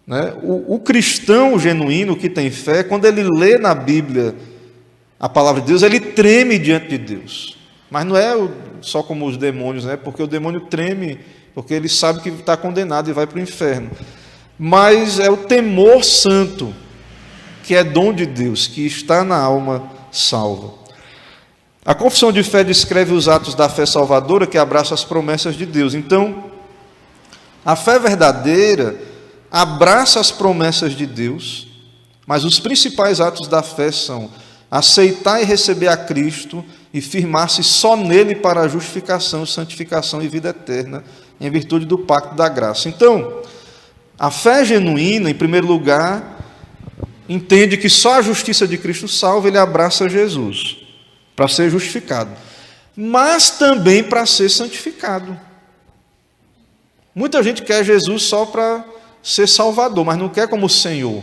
Né? O cristão genuíno que tem fé, quando ele lê na Bíblia a palavra de Deus, ele treme diante de Deus. Mas não é só como os demônios, né? Porque o demônio treme, porque ele sabe que está condenado e vai para o inferno. Mas é o temor santo, que é dom de Deus, que está na alma salva. A confissão de fé descreve os atos da fé salvadora que abraça as promessas de Deus. Então, a fé verdadeira abraça as promessas de Deus, mas os principais atos da fé são aceitar e receber a Cristo e firmar-se só nele para a justificação, santificação e vida eterna, em virtude do pacto da graça. Então, a fé genuína, em primeiro lugar, entende que só a justiça de Cristo salva, ele abraça Jesus para ser justificado, mas também para ser santificado. Muita gente quer Jesus só para ser Salvador, mas não quer como Senhor.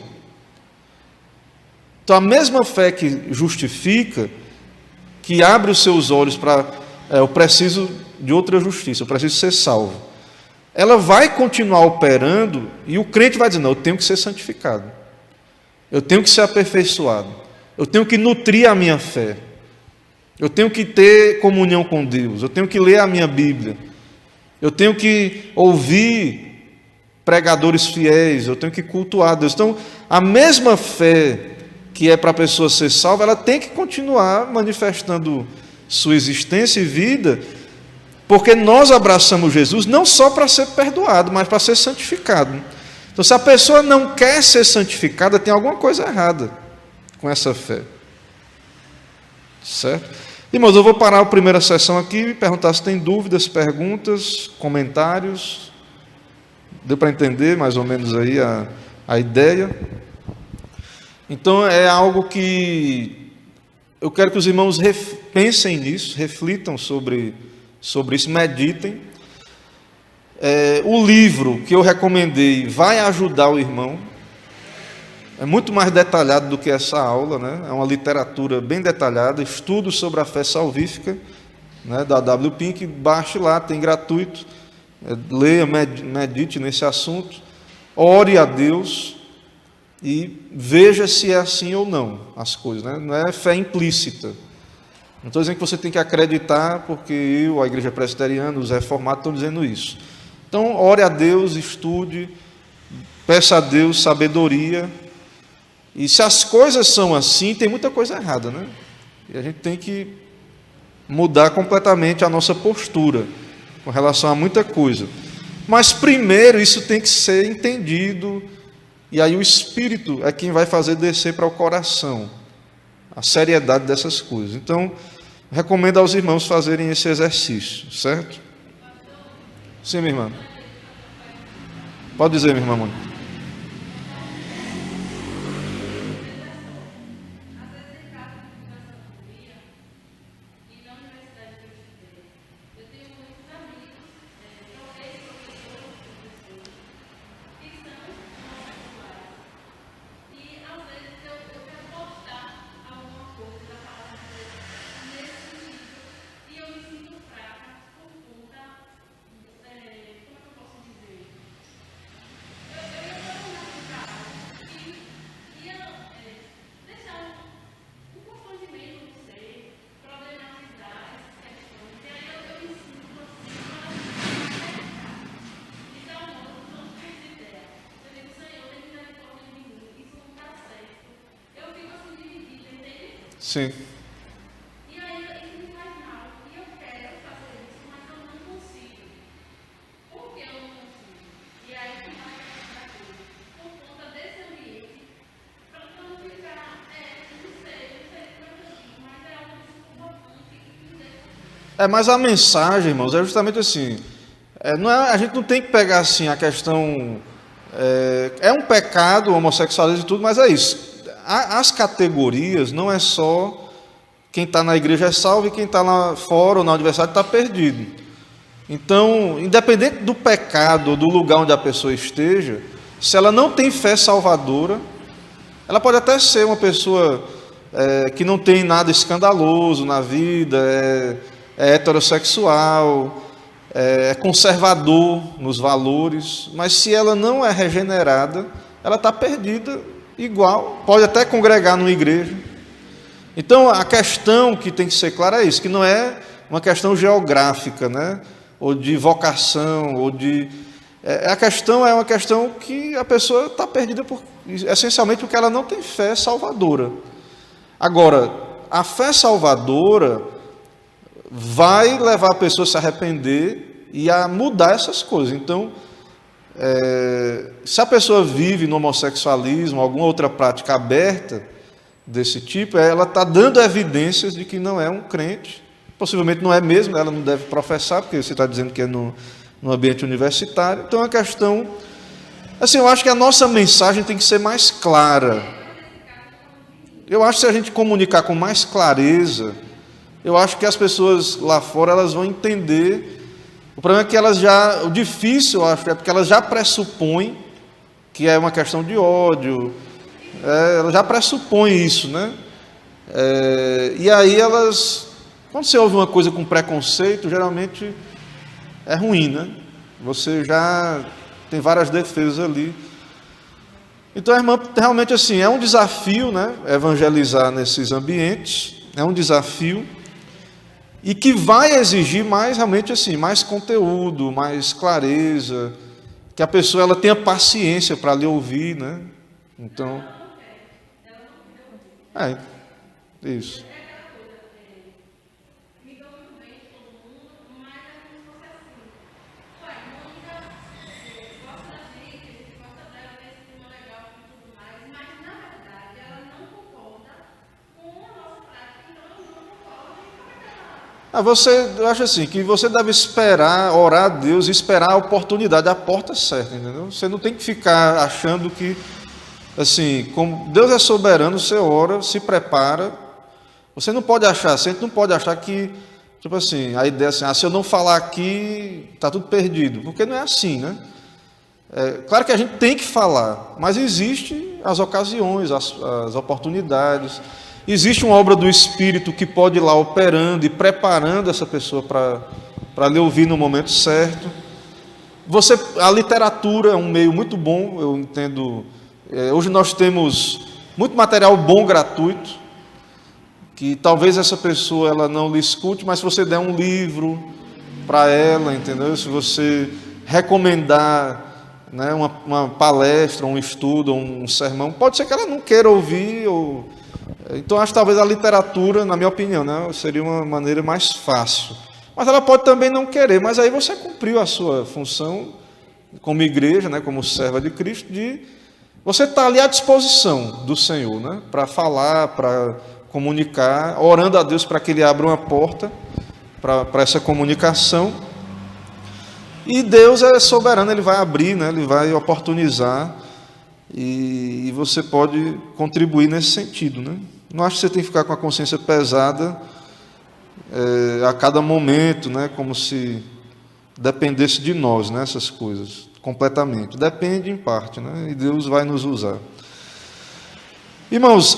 Então a mesma fé que justifica, que abre os seus olhos para eu preciso de outra justiça, eu preciso ser salvo, ela vai continuar operando e o crente vai dizer, não, eu tenho que ser santificado, eu tenho que ser aperfeiçoado, eu tenho que nutrir a minha fé, eu tenho que ter comunhão com Deus, eu tenho que ler a minha Bíblia, eu tenho que ouvir pregadores fiéis, eu tenho que cultuar Deus. Então, a mesma fé que é para a pessoa ser salva, ela tem que continuar manifestando sua existência e vida, porque nós abraçamos Jesus não só para ser perdoado, mas para ser santificado. Então, se a pessoa não quer ser santificada, tem alguma coisa errada. com essa fé. Certo? Irmãos, eu vou parar a primeira sessão aqui e perguntar se tem dúvidas, perguntas, comentários. Deu para entender mais ou menos aí a ideia? Então é algo que eu quero que os irmãos pensem nisso, reflitam sobre isso, meditem. O livro que eu recomendei vai ajudar o irmão. É muito mais detalhado do que essa aula, né? É uma literatura bem detalhada, estudos sobre a fé salvífica, né, da W. Pink, baixe lá, tem gratuito, leia, medite nesse assunto, ore a Deus e veja se é assim ou não as coisas, né? Não é fé implícita. Não estou dizendo que você tem que acreditar, porque eu, a Igreja Presbiteriana, os reformados estão dizendo isso. Então, ore a Deus, estude, peça a Deus sabedoria. E se as coisas são assim, tem muita coisa errada, né? E a gente tem que mudar completamente a nossa postura com relação a muita coisa. Mas primeiro isso tem que ser entendido, e aí o Espírito é quem vai fazer descer para o coração a seriedade dessas coisas. Então, recomendo aos irmãos fazerem esse exercício, certo? Sim, minha irmã. Pode dizer, minha irmã Mônica. Sim. E aí isso me faz mal. E eu quero fazer isso, mas eu não consigo. Por que eu não consigo? E aí eu começo a coisa. Por conta desse ambiente, para não ficar, não sei como eu digo, mas é algo sufocante que me deixa. Mas a mensagem, irmãos, é justamente assim. Não é, a gente não tem que pegar assim a questão. É um pecado, o homossexualismo e tudo, mas é isso. As categorias não é só quem está na igreja é salvo e quem está lá fora ou na universidade está perdido. Então, independente do pecado ou do lugar onde a pessoa esteja, se ela não tem fé salvadora, ela pode até ser uma pessoa que não tem nada escandaloso na vida, é heterossexual, é conservador nos valores, mas se ela não é regenerada, ela está perdida igual, pode até congregar numa igreja. Então, a questão que tem que ser clara é isso, que não é uma questão geográfica, né? Ou de vocação, ou de... A questão é uma questão que a pessoa está perdida, essencialmente porque ela não tem fé salvadora. Agora, a fé salvadora vai levar a pessoa a se arrepender e a mudar essas coisas. Então, se a pessoa vive no homossexualismo, alguma outra prática aberta desse tipo, ela está dando evidências de que não é um crente, possivelmente não é mesmo, ela não deve professar, porque você está dizendo que é no ambiente universitário. Então, a questão, assim, eu acho que a nossa mensagem tem que ser mais clara. Eu acho que se a gente comunicar com mais clareza, eu acho que as pessoas lá fora elas vão entender. O problema é que o difícil, eu acho, é porque elas já pressupõem que é uma questão de ódio, elas já pressupõem isso, né? E aí quando você ouve uma coisa com preconceito, geralmente é ruim, né? Você já tem várias defesas ali. Então, irmã, realmente assim, é um desafio, né? Evangelizar nesses ambientes, é um desafio. E que vai exigir mais, realmente assim, mais conteúdo, mais clareza, que a pessoa ela tenha paciência para lhe ouvir, né? Então, isso. Mas na verdade ela não concorda Eu acho assim, que você deve esperar, orar a Deus e esperar a oportunidade, a porta certa, entendeu? Você não tem que ficar achando que, assim, como Deus é soberano, você ora, se prepara. Você não pode achar, você não pode achar que, tipo assim, a ideia assim, se eu não falar aqui, está tudo perdido. Porque não é assim, né? Claro que a gente tem que falar, mas existem as ocasiões, as oportunidades. Existe uma obra do Espírito que pode ir lá operando e preparando essa pessoa para lhe ouvir no momento certo. A literatura é um meio muito bom, eu entendo. Hoje nós temos muito material bom gratuito, que talvez essa pessoa ela não lhe escute, mas se você der um livro para ela, entendeu? Se você recomendar, né, uma palestra, um estudo, um sermão, pode ser que ela não queira ouvir. Então, acho que talvez a literatura, na minha opinião, né, seria uma maneira mais fácil. Mas ela pode também não querer, mas aí você cumpriu a sua função como igreja, né, como serva de Cristo, de você estar ali à disposição do Senhor, né, para falar, para comunicar, orando a Deus para que Ele abra uma porta para essa comunicação. E Deus é soberano, Ele vai abrir, né, Ele vai oportunizar, e você pode contribuir nesse sentido, né? Não acho que você tem que ficar com a consciência pesada a cada momento, né? Como se dependesse de nós, né? Essas coisas, completamente. Depende em parte, né? E Deus vai nos usar. Irmãos,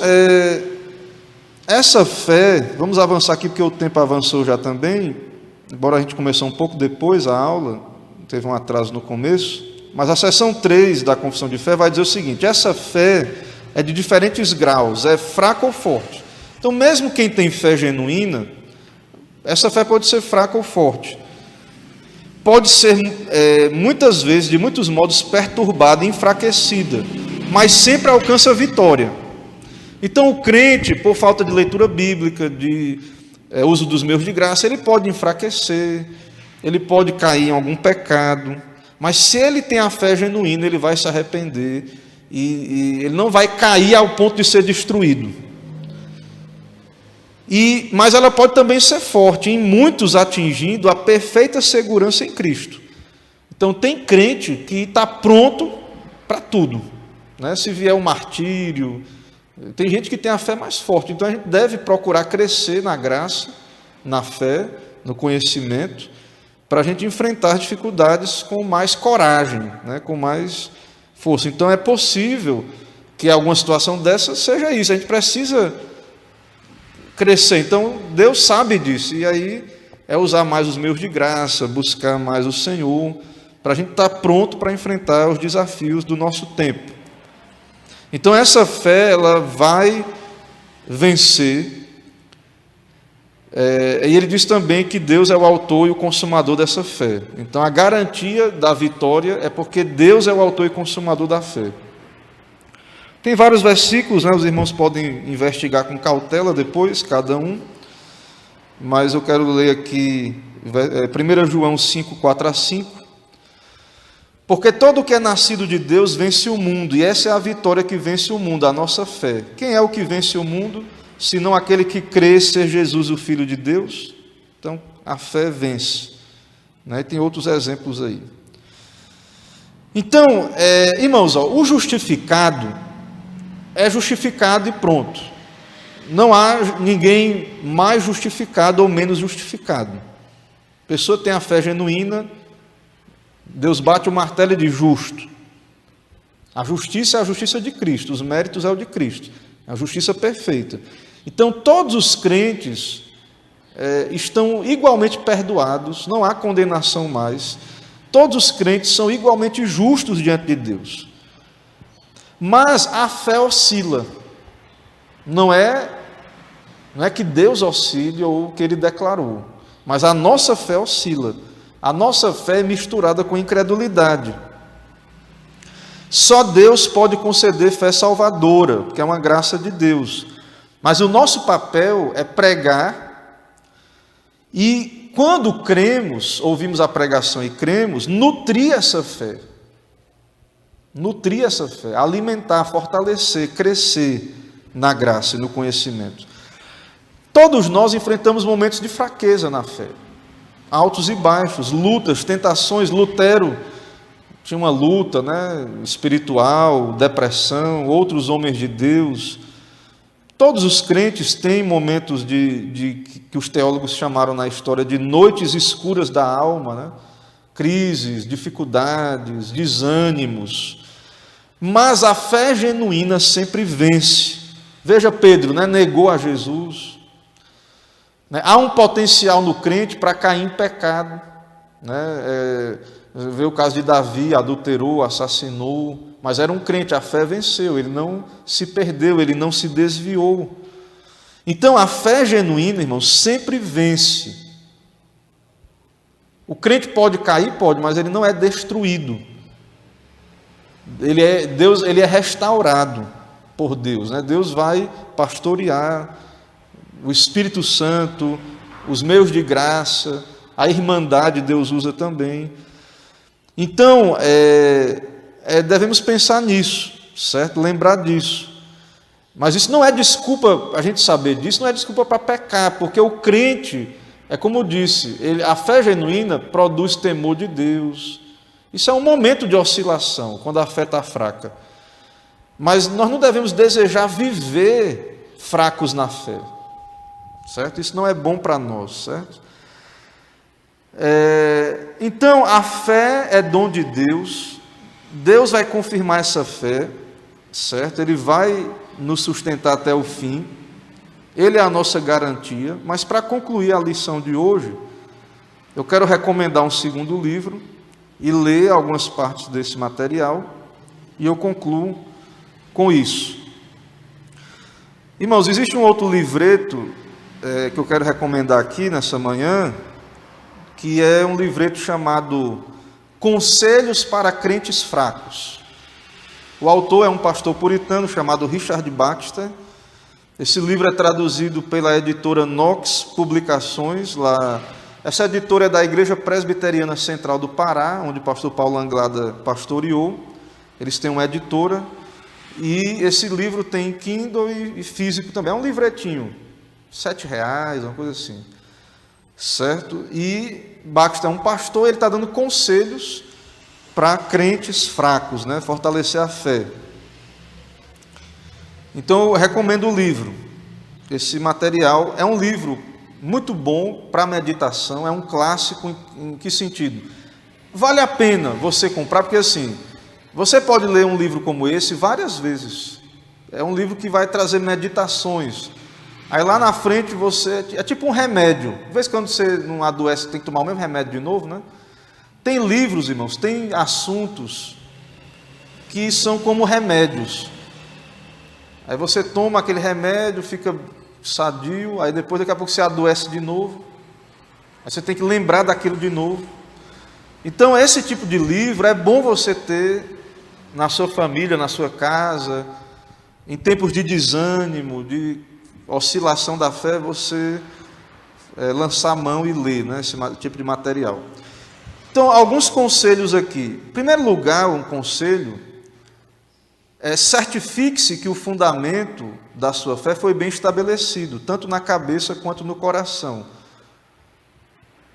essa fé, vamos avançar aqui porque o tempo avançou já também, embora a gente começou um pouco depois a aula, teve um atraso no começo, mas a seção 3 da Confissão de Fé vai dizer o seguinte: essa fé é de diferentes graus, é fraca ou forte. Então, mesmo quem tem fé genuína, essa fé pode ser fraca ou forte. Pode ser, muitas vezes, de muitos modos, perturbada e enfraquecida, mas sempre alcança a vitória. Então, o crente, por falta de leitura bíblica, de uso dos meios de graça, ele pode enfraquecer, ele pode cair em algum pecado, mas se ele tem a fé genuína, ele vai se arrepender e ele não vai cair ao ponto de ser destruído. Mas ela pode também ser forte, em muitos atingindo a perfeita segurança em Cristo. Então tem crente que está pronto para tudo, né? Se vier o martírio, tem gente que tem a fé mais forte. Então a gente deve procurar crescer na graça, na fé, no conhecimento, para a gente enfrentar dificuldades com mais coragem, né? Com mais força. Então é possível que alguma situação dessa seja isso. A gente precisa crescer. Então Deus sabe disso. E aí é usar mais os meios de graça, buscar mais o Senhor, para a gente estar pronto para enfrentar os desafios do nosso tempo. Então essa fé ela vai vencer. E ele diz também que Deus é o autor e o consumador dessa fé. Então a garantia da vitória é porque Deus é o autor e consumador da fé. Tem vários versículos, né? Os irmãos podem investigar com cautela depois, cada um. Mas eu quero ler aqui 1 João 5, 4-5. Porque todo o que é nascido de Deus vence o mundo, e essa é a vitória que vence o mundo, a nossa fé. Quem é o que vence o mundo? Senão aquele que crê ser Jesus o Filho de Deus. Então, a fé vence, né? E tem outros exemplos aí. Então, irmãos, o justificado é justificado e pronto. Não há ninguém mais justificado ou menos justificado. A pessoa tem a fé genuína, Deus bate o martelo e diz justo. A justiça é a justiça de Cristo, os méritos é o de Cristo, a justiça perfeita. Então, todos os crentes estão igualmente perdoados, não há condenação mais. Todos os crentes são igualmente justos diante de Deus. Mas a fé oscila. Não é que Deus oscile ou o que Ele declarou, mas a nossa fé oscila. A nossa fé é misturada com incredulidade. Só Deus pode conceder fé salvadora, porque é uma graça de Deus. Mas o nosso papel é pregar e, quando cremos, ouvimos a pregação e cremos, nutrir essa fé. Nutrir essa fé, alimentar, fortalecer, crescer na graça e no conhecimento. Todos nós enfrentamos momentos de fraqueza na fé, altos e baixos, lutas, tentações. Lutero tinha uma luta, né, espiritual, depressão, outros homens de Deus. Todos os crentes têm momentos que os teólogos chamaram na história de noites escuras da alma, né? Crises, dificuldades, desânimos. Mas a fé genuína sempre vence. Veja Pedro, né? Negou a Jesus. Há um potencial no crente para cair em pecado. Vê o caso de Davi, adulterou, assassinou, mas era um crente, a fé venceu, ele não se perdeu, ele não se desviou. Então a fé genuína, irmãos, sempre vence. O crente pode cair, pode, mas ele não é destruído. Ele é restaurado por Deus, né? Deus vai pastorear, o Espírito Santo, os meios de graça, a irmandade Deus usa também. Então, devemos pensar nisso, certo? Lembrar disso. Mas isso não é desculpa, a gente saber disso, não é desculpa para pecar, porque o crente, é como eu disse, a fé genuína produz temor de Deus. Isso é um momento de oscilação, quando a fé está fraca. Mas nós não devemos desejar viver fracos na fé, certo? Isso não é bom para nós, certo? Então, a fé é dom de Deus, Deus vai confirmar essa fé, certo? Ele vai nos sustentar até o fim, Ele é a nossa garantia. Mas para concluir a lição de hoje, eu quero recomendar um segundo livro e ler algumas partes desse material, e eu concluo com isso. Irmãos, existe um outro livreto que eu quero recomendar aqui nessa manhã, que é um livreto chamado Conselhos para Crentes Fracos. O autor é um pastor puritano chamado Richard Baxter. Esse livro é traduzido pela editora Knox Publicações. Essa editora é da Igreja Presbiteriana Central do Pará, onde o pastor Paulo Anglada pastoreou. Eles têm uma editora, e esse livro tem Kindle e físico também. É um livretinho, R$7, uma coisa assim. Certo? E Baxter é um pastor, ele está dando conselhos para crentes fracos, né? Fortalecer a fé. Então eu recomendo o livro. Esse material é um livro muito bom para meditação, é um clássico. Em que sentido? Vale a pena você comprar, porque assim, você pode ler um livro como esse várias vezes. É um livro que vai trazer meditações. Aí lá na frente é tipo um remédio. De vez em quando você não adoece, tem que tomar o mesmo remédio de novo, né? Tem livros, irmãos, tem assuntos que são como remédios. Aí você toma aquele remédio, fica sadio, aí depois daqui a pouco você adoece de novo. Aí você tem que lembrar daquilo de novo. Então esse tipo de livro é bom você ter na sua família, na sua casa, em tempos de desânimo, de oscilação da fé, você lançar a mão e ler, né, esse tipo de material. Então, alguns conselhos aqui. Em primeiro lugar, um conselho certifique-se que o fundamento da sua fé foi bem estabelecido, tanto na cabeça quanto no coração.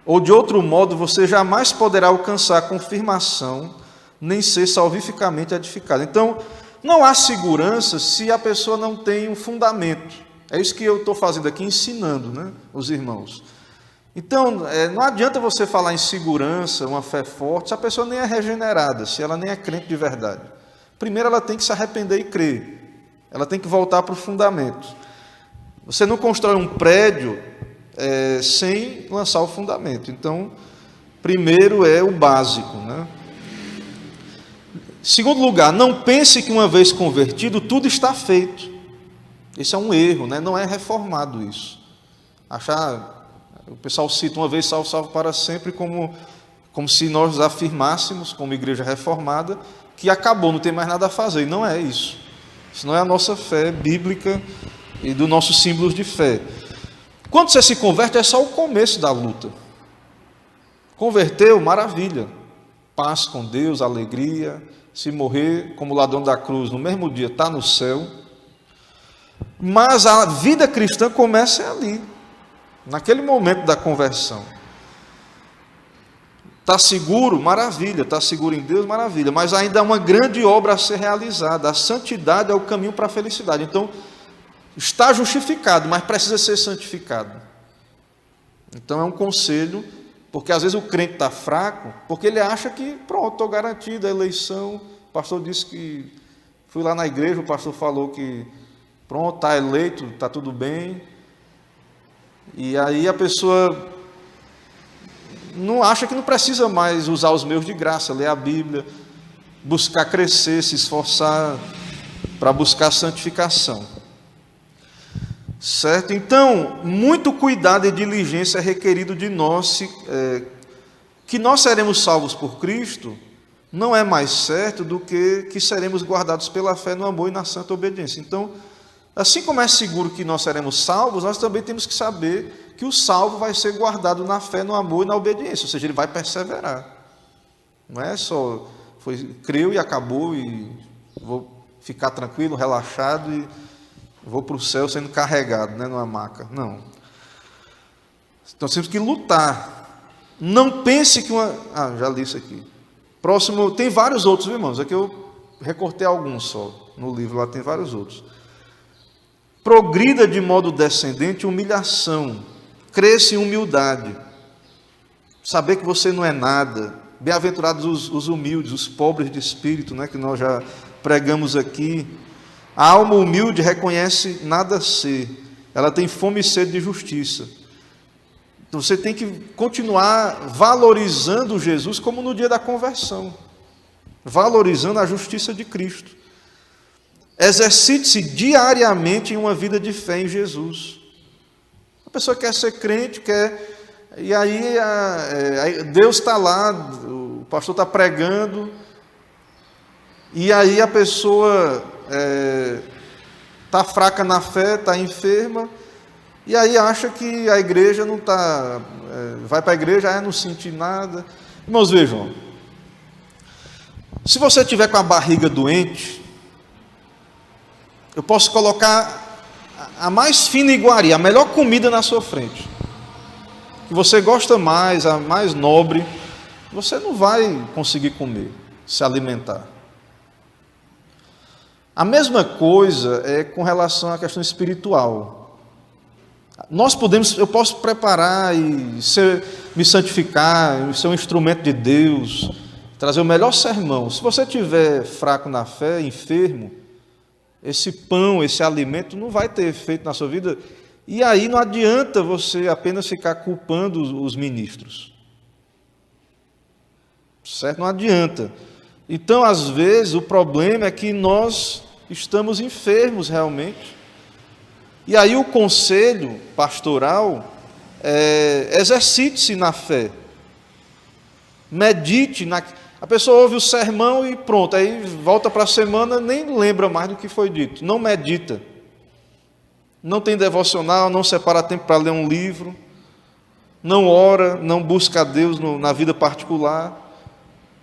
Ou de outro modo, você jamais poderá alcançar a confirmação, nem ser salvificamente edificado. Então, não há segurança se a pessoa não tem um fundamento. É isso que eu estou fazendo aqui, ensinando, né, os irmãos. Então, não adianta você falar em segurança, uma fé forte, se a pessoa nem é regenerada, se ela nem é crente de verdade. Primeiro ela tem que se arrepender e crer. Ela tem que voltar para o fundamento. Você não constrói um prédio sem lançar o fundamento. Então, primeiro é o básico, né? Segundo lugar, não pense que uma vez convertido, tudo está feito. Esse é um erro, né? Não é reformado isso. O pessoal cita uma vez salvo, salvo para sempre, como se nós afirmássemos, como igreja reformada, que acabou, não tem mais nada a fazer. E não é isso. Isso não é a nossa fé bíblica e dos nossos símbolos de fé. Quando você se converte, é só o começo da luta. Converteu, maravilha. Paz com Deus, alegria. Se morrer como ladrão da cruz no mesmo dia, está no céu. Mas a vida cristã começa ali, naquele momento da conversão. Está seguro? Maravilha. Está seguro em Deus? Maravilha. Mas ainda há uma grande obra a ser realizada. A santidade é o caminho para a felicidade. Então, está justificado, mas precisa ser santificado. Então, é um conselho, porque às vezes o crente está fraco, porque ele acha que, pronto, estou garantido a eleição. O pastor disse que, fui lá na igreja, o pastor falou que, pronto, está eleito, está tudo bem. E aí a pessoa não acha que não precisa mais usar os meios de graça, ler a Bíblia, buscar crescer, se esforçar para buscar santificação. Certo? Então, muito cuidado e diligência é requerido de nós, que nós seremos salvos por Cristo, não é mais certo do que seremos guardados pela fé no amor e na santa obediência. Então, assim como é seguro que nós seremos salvos, nós também temos que saber que o salvo vai ser guardado na fé, no amor e na obediência, ou seja, ele vai perseverar. Não é só, creu e acabou, e vou ficar tranquilo, relaxado, e vou para o céu sendo carregado, né, numa maca. Não. Então, temos que lutar. Não pense que uma... já li isso aqui. Próximo, tem vários outros, irmãos, aqui eu recortei alguns só, no livro lá tem vários outros. Progrida de modo descendente humilhação, cresça em humildade, saber que você não é nada. Bem-aventurados os humildes, os pobres de espírito, né, que nós já pregamos aqui. A alma humilde reconhece nada ser, ela tem fome e sede de justiça. Então você tem que continuar valorizando Jesus como no dia da conversão, valorizando a justiça de Cristo. Exercite-se diariamente em uma vida de fé em Jesus. A pessoa quer ser crente, e aí Deus está lá, o pastor está pregando, e aí a pessoa está fraca na fé, está enferma, e aí acha que a igreja não está, vai para a igreja, não sente nada. Irmãos, vejam, se você estiver com a barriga doente, eu posso colocar a mais fina iguaria, a melhor comida na sua frente, que você gosta mais, a mais nobre, você não vai conseguir comer, se alimentar. A mesma coisa é com relação à questão espiritual. Eu posso preparar e me santificar, ser um instrumento de Deus, trazer o melhor sermão. Se você estiver fraco na fé, enfermo, esse pão, esse alimento não vai ter efeito na sua vida. E aí não adianta você apenas ficar culpando os ministros. Certo? Não adianta. Então, às vezes, o problema é que nós estamos enfermos realmente. E aí o conselho pastoral exercite-se na fé. Medite A pessoa ouve o sermão e pronto, aí volta para a semana, nem lembra mais do que foi dito. Não medita. Não tem devocional, não separa tempo para ler um livro, não ora, não busca a Deus na vida particular.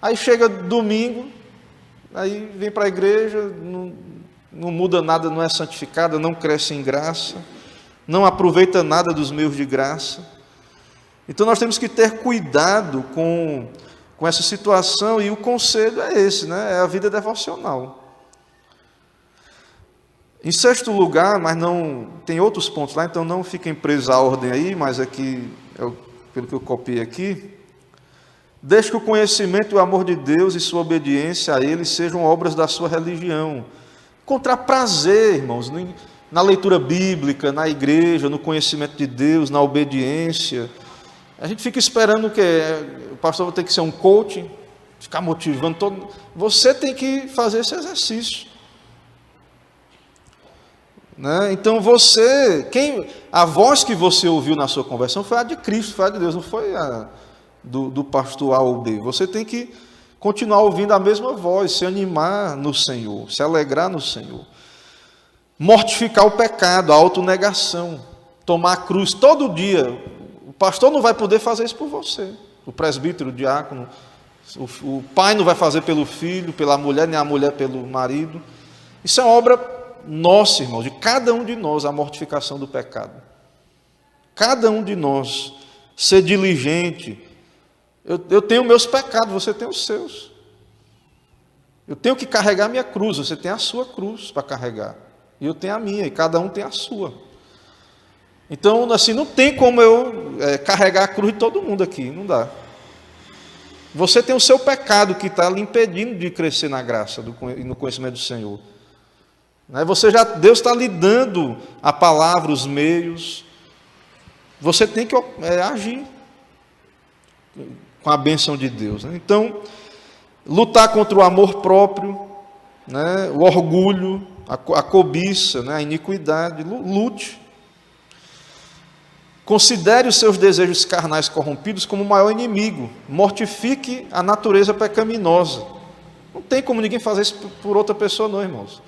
Aí chega domingo, aí vem para a igreja, não muda nada, não é santificada, não cresce em graça, não aproveita nada dos meios de graça. Então nós temos que ter cuidado com essa situação, e o conselho é esse, né? É a vida devocional. Em sexto lugar, mas não tem outros pontos lá, então não fiquem presos à ordem aí, mas aqui, pelo que eu copiei aqui, deixe que o conhecimento e o amor de Deus e sua obediência a Ele sejam obras da sua religião. Encontrar prazer, irmãos, na leitura bíblica, na igreja, no conhecimento de Deus, na obediência. A gente fica esperando que o pastor vai ter que ser um coach, ficar motivando todo. Você tem que fazer esse exercício, né? Então a voz que você ouviu na sua conversão foi a de Cristo, foi a de Deus, não foi a do pastor A ou B. Você tem que continuar ouvindo a mesma voz, se animar no Senhor, se alegrar no Senhor, mortificar o pecado, a autonegação, tomar a cruz todo dia. O pastor não vai poder fazer isso por você, o presbítero, o diácono, o pai não vai fazer pelo filho, pela mulher, nem a mulher pelo marido. Isso é uma obra nossa, irmãos, de cada um de nós, a mortificação do pecado. Cada um de nós ser diligente. Eu tenho meus pecados, você tem os seus. Eu tenho que carregar a minha cruz, você tem a sua cruz para carregar. E eu tenho a minha, e cada um tem a sua. Então, assim, não tem como eu carregar a cruz de todo mundo aqui, não dá. Você tem o seu pecado que está lhe impedindo de crescer na graça e no conhecimento do Senhor. Deus está lhe dando a palavra, os meios. Você tem que agir com a bênção de Deus. Então, lutar contra o amor próprio, o orgulho, a cobiça, a iniquidade. Lute. Considere os seus desejos carnais corrompidos como o maior inimigo. Mortifique a natureza pecaminosa. Não tem como ninguém fazer isso por outra pessoa, não, irmãos.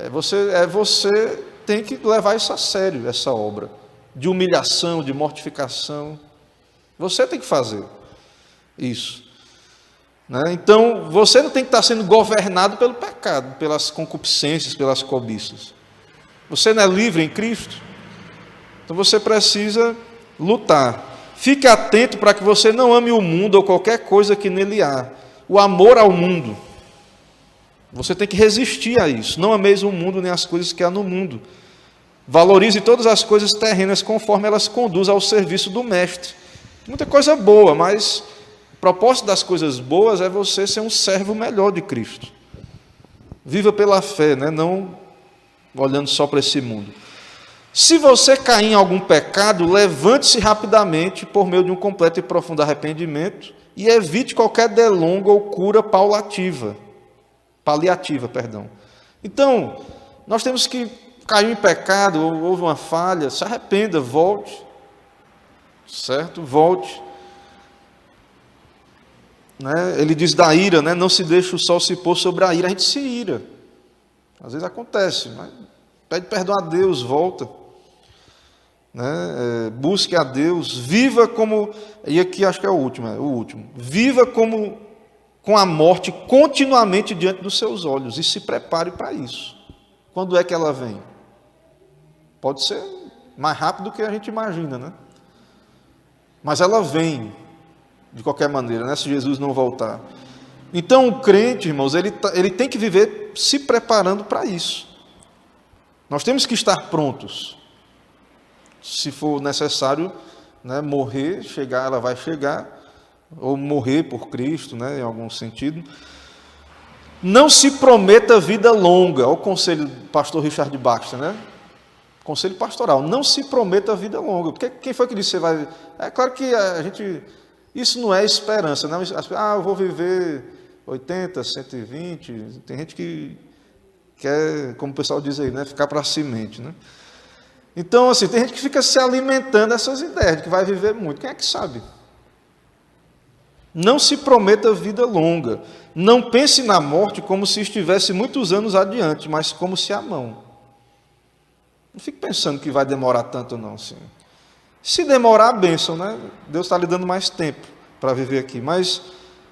Você tem que levar isso a sério, essa obra de humilhação, de mortificação. Você tem que fazer isso. Então, você não tem que estar sendo governado pelo pecado, pelas concupiscências, pelas cobiças. Você não é livre em Cristo? Então você precisa lutar. Fique atento para que você não ame o mundo ou qualquer coisa que nele há. O amor ao mundo. Você tem que resistir a isso. Não ameis o mundo nem as coisas que há no mundo. Valorize todas as coisas terrenas conforme elas conduzem ao serviço do Mestre. Muita coisa boa, mas o propósito das coisas boas é você ser um servo melhor de Cristo. Viva pela fé, não olhando só para esse mundo. Se você cair em algum pecado, levante-se rapidamente por meio de um completo e profundo arrependimento e evite qualquer delonga ou cura paliativa. Então, nós temos que cair em pecado, ou houve uma falha, se arrependa, volte. Certo? Volte. Ele diz da ira, não se deixe o sol se pôr sobre a ira. A gente se ira. Às vezes acontece, mas pede perdão a Deus, volta. Busque a Deus, viva como, e aqui acho que é o último, viva como com a morte continuamente diante dos seus olhos e se prepare para isso. Quando é que ela vem? Pode ser mais rápido do que a gente imagina, mas ela vem de qualquer maneira, se Jesus não voltar. Então o crente, irmãos, ele tem que viver se preparando para isso. Nós temos que estar prontos. Se for necessário, morrer, chegar, ela vai chegar, ou morrer por Cristo, em algum sentido. Não se prometa vida longa. Olha o conselho do pastor Richard Baxter, conselho pastoral. Não se prometa vida longa. Porque quem foi que disse que você vai... É claro que isso não é esperança, eu vou viver 80, 120. Tem gente que quer, como o pessoal diz aí, ficar para a semente, Então, assim, tem gente que fica se alimentando dessas ideias de que vai viver muito. Quem é que sabe? Não se prometa vida longa. Não pense na morte como se estivesse muitos anos adiante, mas como se à mão. Não fique pensando que vai demorar tanto, não. Assim. Se demorar, bênção, Deus está lhe dando mais tempo para viver aqui. Mas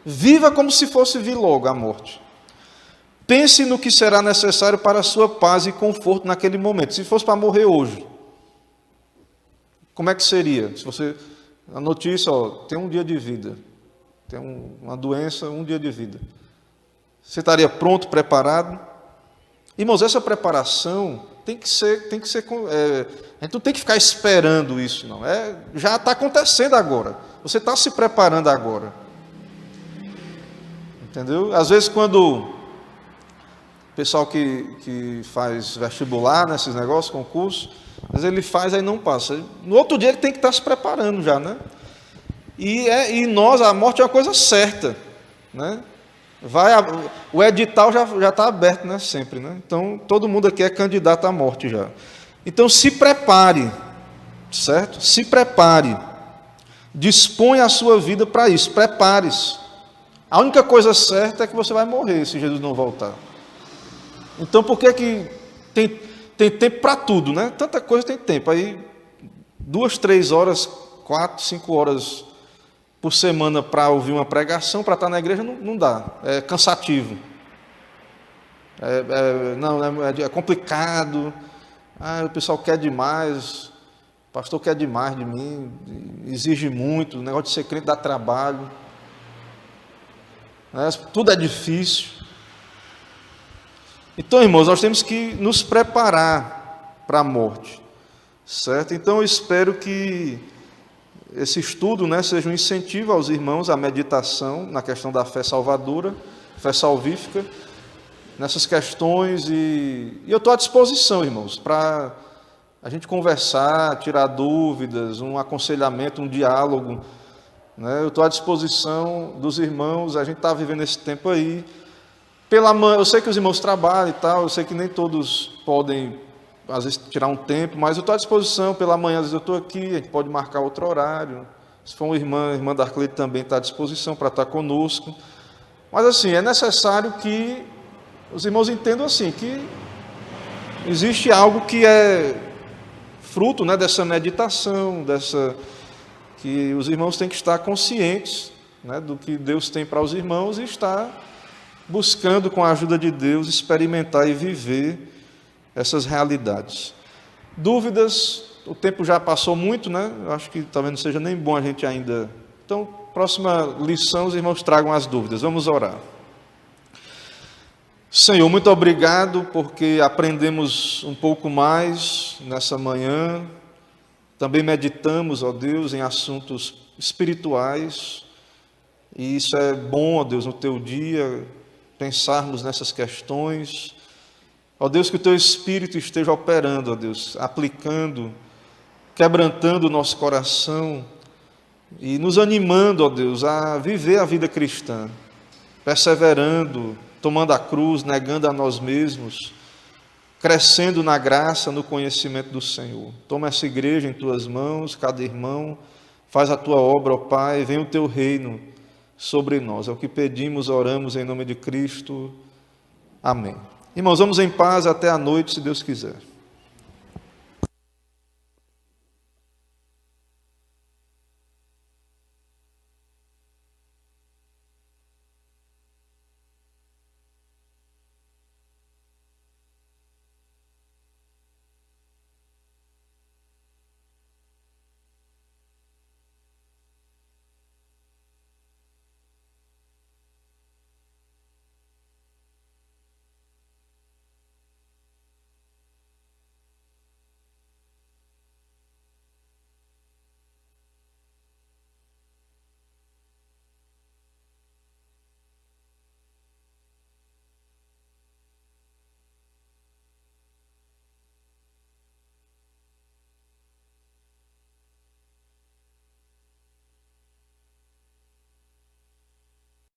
viva como se fosse vir logo a morte. Pense no que será necessário para a sua paz e conforto naquele momento. Se fosse para morrer hoje, como é que seria? Se você, a notícia, tem um dia de vida, tem uma doença, um dia de vida. Você estaria pronto, preparado? Irmãos, essa preparação tem que ser a gente não tem que ficar esperando isso, não. Já está acontecendo agora. Você está se preparando agora. Entendeu? Às vezes quando o pessoal que faz vestibular, esses negócios, concurso, às vezes ele faz, aí não passa. No outro dia ele tem que estar se preparando já, E a morte é uma coisa certa, o edital já está aberto, sempre, Então, todo mundo aqui é candidato à morte já. Então, se prepare, certo? Se prepare. Disponha a sua vida para isso, prepare-se. A única coisa certa é que você vai morrer se Jesus não voltar. Então, por que tem tempo para tudo, Tanta coisa tem tempo. Aí, 2, 3 horas, 4, 5 horas por semana para ouvir uma pregação, para estar na igreja, não dá. É cansativo. é complicado, o pessoal quer demais, o pastor quer demais de mim, exige muito, o negócio de ser crente dá trabalho, né? Tudo é difícil. Então, irmãos, nós temos que nos preparar para a morte, certo? Então, eu espero que esse estudo, né, seja um incentivo aos irmãos à meditação na questão da fé salvadora, fé salvífica, nessas questões, e eu estou à disposição, irmãos, para a gente conversar, tirar dúvidas, um aconselhamento, um diálogo, né? Eu estou à disposição dos irmãos, a gente está vivendo esse tempo aí, pela manhã, eu sei que os irmãos trabalham e tal, eu sei que nem todos podem, às vezes, tirar um tempo, mas eu estou à disposição, pela manhã, às vezes eu estou aqui, a gente pode marcar outro horário, se for uma irmã, a irmã da Arcleide também está à disposição para estar conosco, mas assim, é necessário que os irmãos entendam assim, que existe algo que é fruto, né, dessa meditação, que os irmãos têm que estar conscientes, né, do que Deus tem para os irmãos e estar buscando, com a ajuda de Deus, experimentar e viver essas realidades. Dúvidas, o tempo já passou muito, né? Eu acho que talvez não seja nem bom a gente ainda... Então, próxima lição, os irmãos tragam as dúvidas. Vamos orar. Senhor, muito obrigado porque aprendemos um pouco mais nessa manhã. Também meditamos, ó Deus, em assuntos espirituais. E isso é bom, ó Deus, no teu dia, pensarmos nessas questões. Ó Deus, que o teu Espírito esteja operando, ó Deus, aplicando, quebrantando o nosso coração e nos animando, ó Deus, a viver a vida cristã, perseverando, tomando a cruz, negando a nós mesmos, crescendo na graça, no conhecimento do Senhor. Toma essa igreja em tuas mãos, cada irmão, faz a tua obra, ó Pai, vem o teu reino sobre nós. É o que pedimos, oramos em nome de Cristo. Amém. Irmãos, vamos em paz até a noite, se Deus quiser.